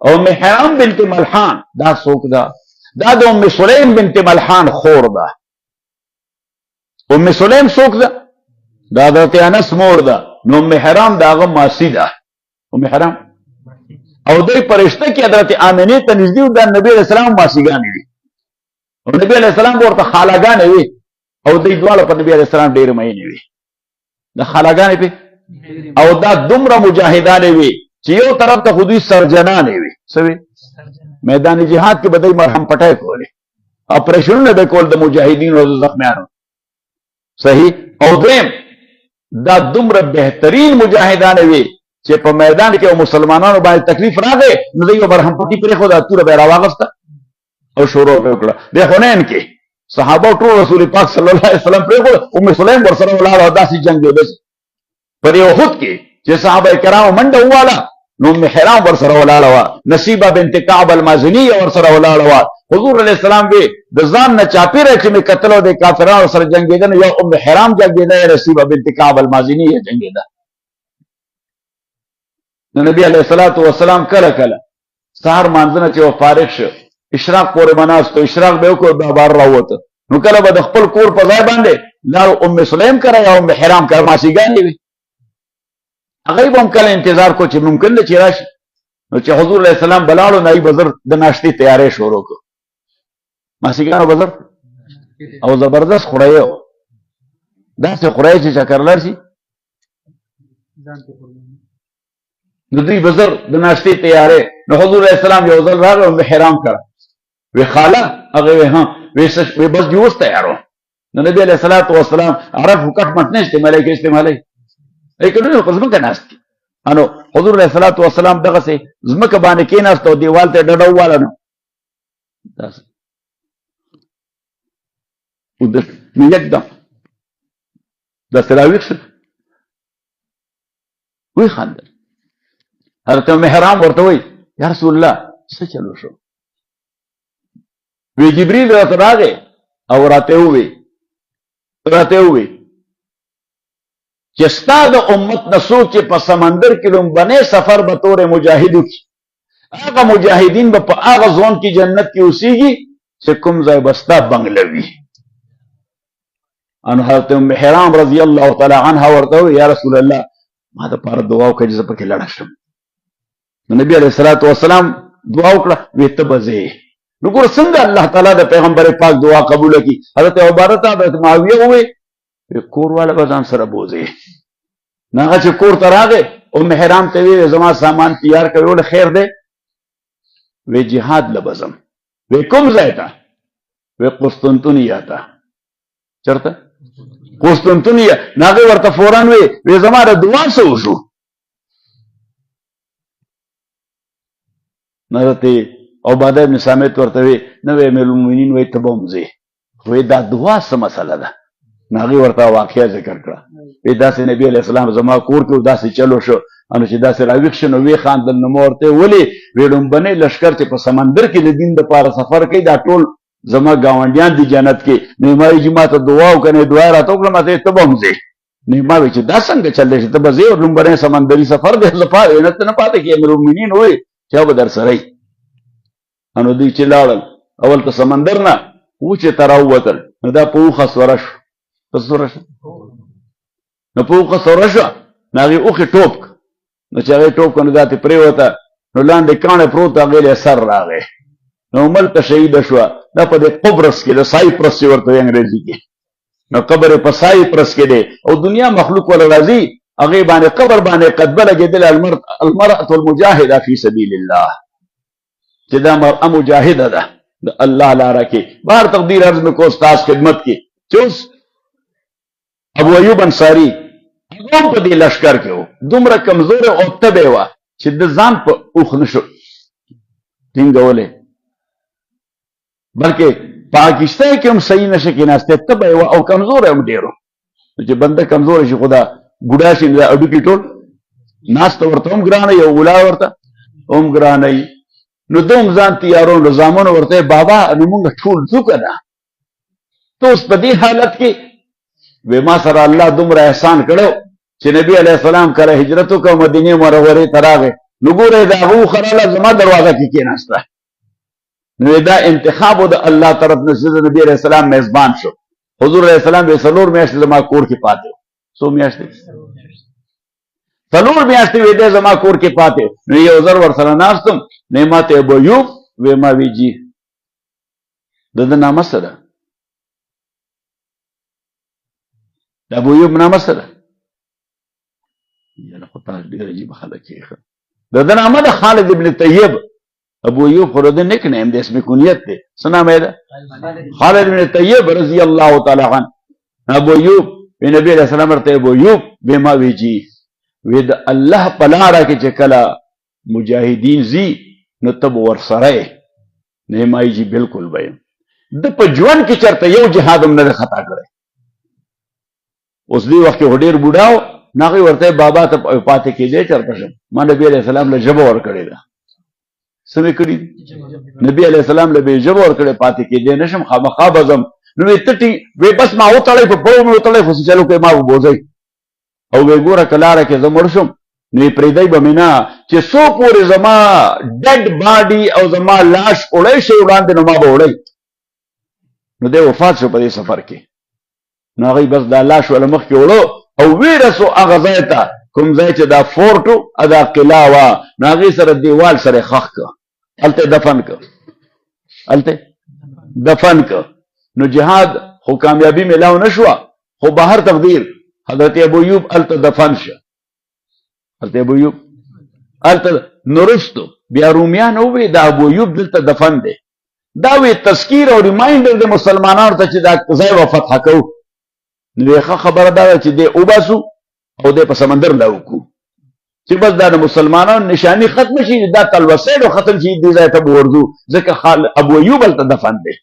او ام حرام بنت ملحان دا څوک ده؟ دا د ام سلیم بنت ملحان خور ده. ام سلیم څوک ده؟ دا حضرت انس مور ده، نو ام حرام دا هغه ماسی ده، ام حرام. او دوی پرشته کې حضرت آمنه ته نږدې و، دا نبی علیہ السلام ماسیګانې وي، او نبی علیہ السلام ورته خالاګانې وي، او دوی دواړه په نبی علیہ السلام ډېر مینې وي، د خالاګانې په. او دا دومره مجاهدانې وي چې یو طرف ته خو دوی سرجنانې وي، څه وي؟ میدان جهاد کې به دوی مرهم پټۍ کولې، اپریشنونه به کول د مجاهدینو او د زخمیانو، صحیح. او دویم دا دومره بهترین مجاهدانې وي چې په میدان کې او مسلمانانو باندې تکلیف راغی نو دوی به مرهم پټۍ پرېښوده، توره به یې راواغسته او شروع به وکړه. د حنین کې صحابه ټول رسول پاک صلی الله علیه وسلم پرېښوده، ام سلیم ورسره ولاړه او داسې جنګ دی. پر احد کې چې صحابه کرامو منډه وواله نو ام حرام ورسره ولاړه وه، نصیبه بنت کعب المازنیه ورسره ولاړه وه. حضور علیه السلام وی د ځان نه چاپېره چې مې کتل او د کافرانو سره جنګېده نو یو ام حرام جنګېده، یا نصیبه بنت کعب المازنیه جنګېده. نو نبی علیه الصلاة والسلام کله کله سهار مانځنه چې فارغ شو اشراق پورې بناستو، اشراق به وکړو بیا بار راووته، نو کله به د خپل کور په ځای باندې لاړو ام سلیم کره یا ام حرام کره ماسیګانې وي، هغه به هم کله انتظار کو چې ممکن ده چې راشي. نو چې حضور علیه السلام بلاړو نو به زر د ناشتې تیارې شروع کړو، ماسیګانو به زر او زبردست خوړی و، داسې خوړی چې چکر لاړ شي نو دوی به زر د ناشتې تیارې. نو حضور علیه السلام یو ځل راغی ام حرام کړه، وی خاله، هغه وی ها، وی بس جوس تیار و. نو نبی علیه الصلاة والسلام عرف و کټ مټ نه استعمالوي که استعمالوي ایکنو په ځمکه ناست دي. انو حضور علیه الصلاة والسلام دغسې ځمکه باندې کېناست او دیوال ته ډډه وواله نو داسې نو یکدم داسې راویښ شو، وخندل. حضرت ام حرام ورته وایي یا رسول الله څه چلو شو؟ وی جبریل راته راغی او راته ووی چې ستا د امت نه څوک چې په سمندر کې لومبنی سفر به طور مجاهد وکړي هغه مجاهدین به په هغه ځون کې جنت کې اوسېږي چې کوم ځای به ستا بنګله وي. ان حضرت ام حرام رضی الله تعالی عنها ورته ووی یا رسول الله ما دپاره دعا وکړه چې زه پکې لاړه شم. نو نبی علیه الصلاة والسلام دعا وکړه، وی ته به ځې. نو ګوره څنګه الله تعالی د پیغمبر پاک دعا قبوله کړي. حضرت ابوبکر ته حضرت معاویه ووی کور والا به ځان سره بوځې. نو هغه چې کور ته راغی ام حرام ته وی زما سامان تیار کوي ول خیر دی؟ وی جهاد له به ځم. وی کوم ځای ته؟ وی قسطنطنیه ته. چېرته؟ قسطنطنیه. نو هغې ورته فورا وی زما د دعا څه وشو؟ نو حضرت عباده بن صامت ورته وی نه وی امیر المؤمنین وی ته به هم ځې، وی دا دعا څه مسله ده؟ نو هغې ورته واقعه ذکر کړه، وی داسې نبی علیه السلام زما کور کې داسې چلو شو، نو چې داسې راویښ شو نو وی خاندل. نو ما ورته ولې؟ وی لومبنی لښکر چې په سمندر کې د دین دپاره سفر کوي دا ټول زما ګاونډیان دي جنت کې. نو ما وی چې ما ته دعا وکړه، دعا یې راته وکړه، ما ته ته به هم ځې. نو ما وی چې دا څنګه چل دی چې ته به ځې او لومبنی سمندري سفر دی جنت ته نه پاتې کېږي. امیر المؤمنین وی چې به در سره یي. نو دوی چې لاړل اول ته سمندر نه وچې ته راووتل، نو دا په اوښه سوره شو. په سوره شو نو په اوښه سوره شوه نو هغې اوښې ټوپ کړه. نو چې هغې ټوپ کړه نو داسې پرېوته، نو لاندې کاڼی پروت هغې له سر راغی. نو ملته شهیده شوه. دا په دې قبرس کې د سایپرس چې ورته وایي انګریزي کې، نو قبر یې په سایپرس کې دی او دنیا مخلوق ولا راځي هغې باندې قبر باندې قدبه لګېدلې المرأة المجاهده فی سبیل الله، چې دا مرأه مجاهده ده د الله لاره کې. بهر تقدیر عرض مې کو استاذ خدمت کې چې اوس ابو ایوب انصاري هغه هم په دې لښکر کې و، دومره کمزوری او تبې وه چې د ځان په اوښ نه شو ټینګولی، بلکې پاکستان کې هم صحیح نشه کېناستی، تبه یې وه او کمزوری هم ډېر و. چې بنده کمزوری شي خو دا بوډا شي نو دا هډوکي ټول ناسته ورته هم ګرانه وي او ولاړ ورته هم ګرانه وي. نو دوم ځان تیارو نو زامنو ورته بابا نو مونږ ټول ځو که نه؟ ته اوس په دې حالت کې وی ما سره الله دومره احسان کړو چې نبی علیه السلام کله هجرت وکړ مدینې منورې ته راغی. نو ګوره د هغه اوښه راغله زما دروازه کې کېناسته. نو دا انتخاب د الله طرف نه چې د نبی علیه السلام میزبان شو. حضور علیه السلام به 4 میاشتې زما کور کې پاتې و. څو میاشتې 3 میاشتې وې دې زما کور کې پاتې نو یو ځل ورسره ناستم نه ماته ابو ایوب وې ما وی جی د نامه سره د ابو ایوب نامه سره یاره خو تاسو ډېر عجیب خلک یې د نامه د خالد ابن طیب ابو ایوب خو د نیک نیم د اسم کنیت دی څه نام یې ده خالد ابن طیب رضی الله تعالی عنه ابو ایوب نبی علیہ السلام ورته ابو ایوب به ما وی جی وې د الله په لاره کې چې کله مجاهدین زی نو تب ورسره نه مای جی بالکل به د په ژوند کې چرته یو جهاد هم نه خطا کړی اوس دی وخت کې ډېر بوډاو ناغي ورته بابا ته پاتې کېدې چرته شم ما نبی علیہ السلام له جبه ور کړی دا سمې کړی نبی علیہ السلام له به جبه ور کړی پاتې کېدې نشم خامخا بزم نو ټټي وې بس ما وتړې په پړو مې وتړې خو چلو کې ما وبوځي او وې ګوره کلاره کې زمړ شم نو پرېدای به مینا چې سو پورې زما ډډ باډي او زما لاش اورې شي وړاندې نو ما به وړې نو دې وفات شو په دې سفر کې نو هغه بس دا لاش ول مخ کې وړو او ویرسو هغه ځای ته کوم ځای چې دا فورټو ادا قلا وا نو هغه سره دیوال سره خخ ک الته دفن ک نو جهاد خو کامیابی ملاو نشوا خو بهر تقدیر حضرت ابو ایوب الته دفن شه حضرت ابو ایوب الته نورستو بیا رومیان وې دا ابو ایوب دلته دفن دی دا وی تذکیر او ریمایندر د مسلمانانو ته چې دا ځای و فتح کو نو خبره دا چې دی او باسو او د په سمندر لا وکړو چې بس دا د مسلمانانو نشانی ختم شي دا تلوسه ختم شي دې ځای ته ورځو ځکه ابو ایوب الته دفن دی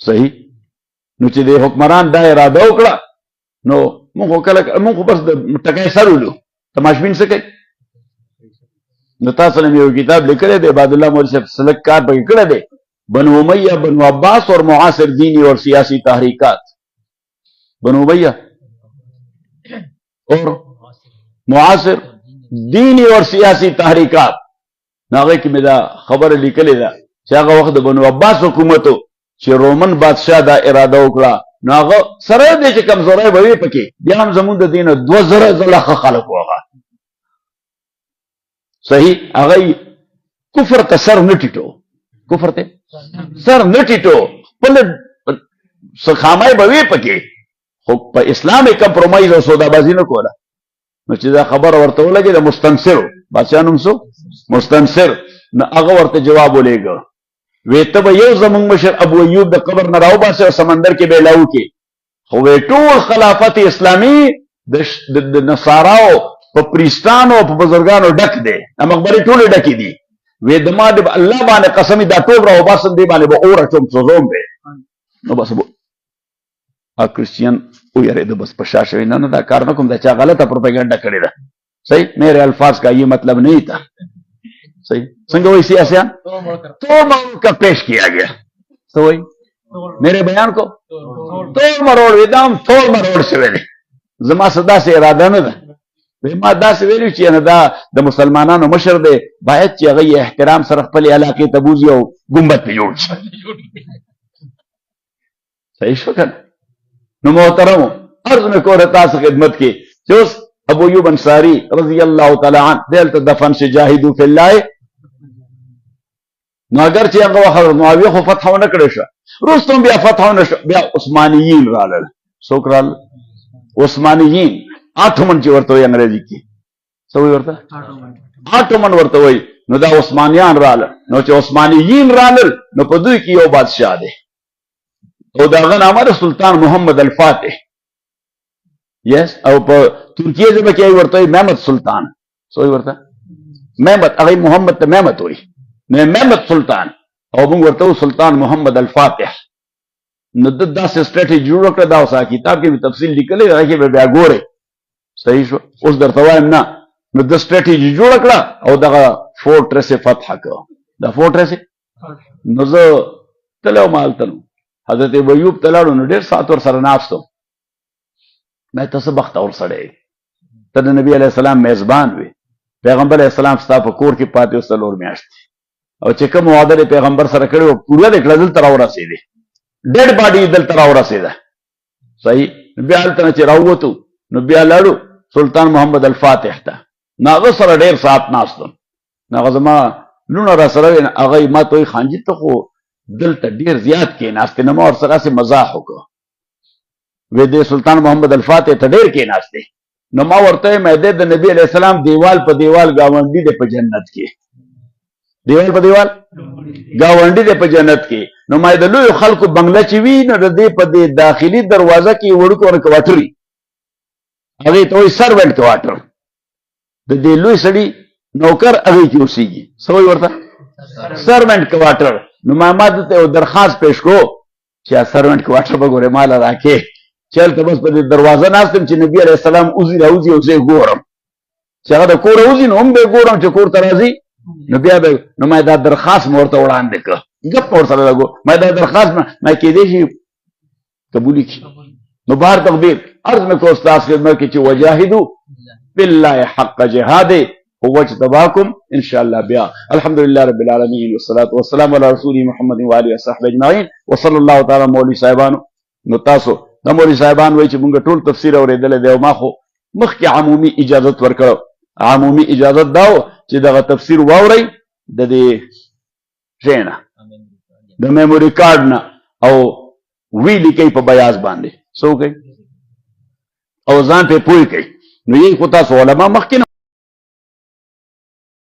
صحیح نو چې د حکمران دا اراده وکړه نو موږ بس د ټکای سرولو تماشبین څه کوي نو تاسو له یو کتاب لیکلی دی عباد الله مولوی صاحب سلک کار پکې کړی دی بنو امیہ بنو عباس اور معاصر دینی اور سیاسی تحریکات بنو امیہ اور معاصر دینی اور سیاسی تحریکات ناغه کې مې دا خبره لیکلې ده چې هغه وخت د بنو عباس حکومتو چې رومن بادشاہ دا اراده وکړه نو هغه سره دې چې کمزوري به وي پکې بیا هم زمونږ د دین 2000 زلخه خلق وغه صحیح هغه کفر ته سر نه ټیټو کفر ته سر نه ټیټو بل سخامای به وي پکې خو په اسلام کې کمپرمایز او سودابازی نه کوله نو چې دا خبر ورته ولګي د مستنصر بادشاہ نوم سو مستنصر نو هغه ورته جواب ولېګو وې ته به یو زمونږ مشر ابو ایوب د قبر نه راوباسه او سمندر کې به لاو کې خو وې ټول خلافت اسلامی د نصاراو په پریستانو په بزرګانو ډک دی مقبرې ټول ډکې دي وې د ما د الله باندې قسم دا ټول راوباسم دی باندې به اور چوم سوزوم به نو بس ا کرسچین او یاره د بس پشا شوی نه دا کار نه کوم دا چا غلطه پروپاګاندا کړی ده صحیح میرے الفاظ کا یہ مطلب نہیں تھا صحیح څنګه وایي سیاسيان تو کا پیش کیا گیا تو وایي میرے بیان کو تو مروڑ ودام تو مروڑ شوی دی زما صدا سے اراده نه ده ما دا څه ویلو چې نه دا د مسلمانانو مشر دی باید چې هغه احترام سره خپل علاقې ته بوزي او ګمبد په جوړ شي صحیح شو کنه نو محترم عرض میں کو تاسو خدمت کې چې اوس ابو ایوب انصاری رضی الله تعالی عنہ دلته دفن شي جاهدوا فی الله نو اگر چې هغه وخت معاویه خو فتح نه کړی شو رستم بیا فتح نه شو بیا عثمانیین راغلل څوک راغلل عثمانیین آټومن چې ورته وي انګریزي کې څه وي ورته آټومن ورته وي نو دا عثمانیان راغلل نو چې عثمانیین راغلل نو په دوی کې یو بادشاہ دی او داغه نامه سلطان محمد الفاتح یس او په ترکیه ژبه کې ورته محمد سلطان سوې ورته محمد هغه محمد ته محمد وي نه محمد سلطان او موږ ورته سلطان محمد الفاتح نو د داسې سټریټیجی جوړ کړ دا اوسه کتاب کې تفصیل لیکلې راځي به بیا ګوره صحیح شو اوس درته وایم نه نو د سټریټیجی جوړ کړ او دغه فورټرس فتح کړ دا فورټرس نو زه تلو مالتنو حضرت ابو ایوب تلاړو نو ډېر سات ور سره ناستو مې تاسو بخت اور سره ته د نبی علی السلام میزبان وي پیغمبر علی السلام ستا په کور کې پاتې وسلور میاشت او چې کوم وعده پیغمبر سره کړو پوره د کړل تر اور رسیدي ډېډ باډي دل تر اور رسیدا صحیح نو بیا هلته نه چې راووتو نو بیا لاړو سلطان محمد الفاتح ته. نو هغه سره ډېر ساعت ناستم. نو هغه زما لوڼه را سره وې، هغه ما ته وایي خانجي ته خو دلته ډېر زیات کېناستې. نو ما ورسره هسې مزاح وکړو، وی دې سلطان محمد الفاتح ته ډېر کېناستې. نو ما ورته ویې دی د نبي علیه السلام دیوال په دیوال ګاونډي دی په جنت کې، دیوال په دیوال ګاونډي دی په جنت کې. نو ما د لویو خلکو بنګله چې وي نو د دې په دې داخلي دروازه کې وړوکو کوارټر وي، هغې ته وایي سروینټ کوارټر. د دې لوی سړي نوکر هغې کې اوسېږي، څه وایي ورته؟ سروینټ کوارټر. نو ما دلته یو درخواست پیش کړو چې سروینټ کوارټر به ګورې ماله راکې، چې هلته بس په دې دروازه ناست یم چې نبي علیه السلام اوځي راوځي او زه یې ګورم، چې هغه د کوره وځي نو هم به یې ګورم چې کور ته راځي. نو بیا به نو ما دا درخواست مې ورته وړاندې کړه، ګپ مې ورسره لګو، ما دا درخواست ما کېدی شي قبولي کړي. نو بهر تقدیر عرض مې کړو ستاسو خدمت کې چې وجاهدوا بالله حق جهاده هو اجتباكم ان شاء الله. بیا الحمدلله رب العالمین والصلاه والسلام علی رسول محمد و آله وصحبه اجمعین وصلی الله تعالی. مولوی صاحبانو نو تاسو د مولوی صاحبان وایي چې مونږ ټول تفسیر اورېدلی دی، او ما خو مخکې عمومي اجازت ورکړو. عمومي اجازت دا و چې دغه تفسیر واورئ د دې شی نه، د میموري کارډ نه، او وی لیکئ په بیاض باندې څه وکئ او ځان پې پوه کئ. نو یې خو تاسو علما مخکې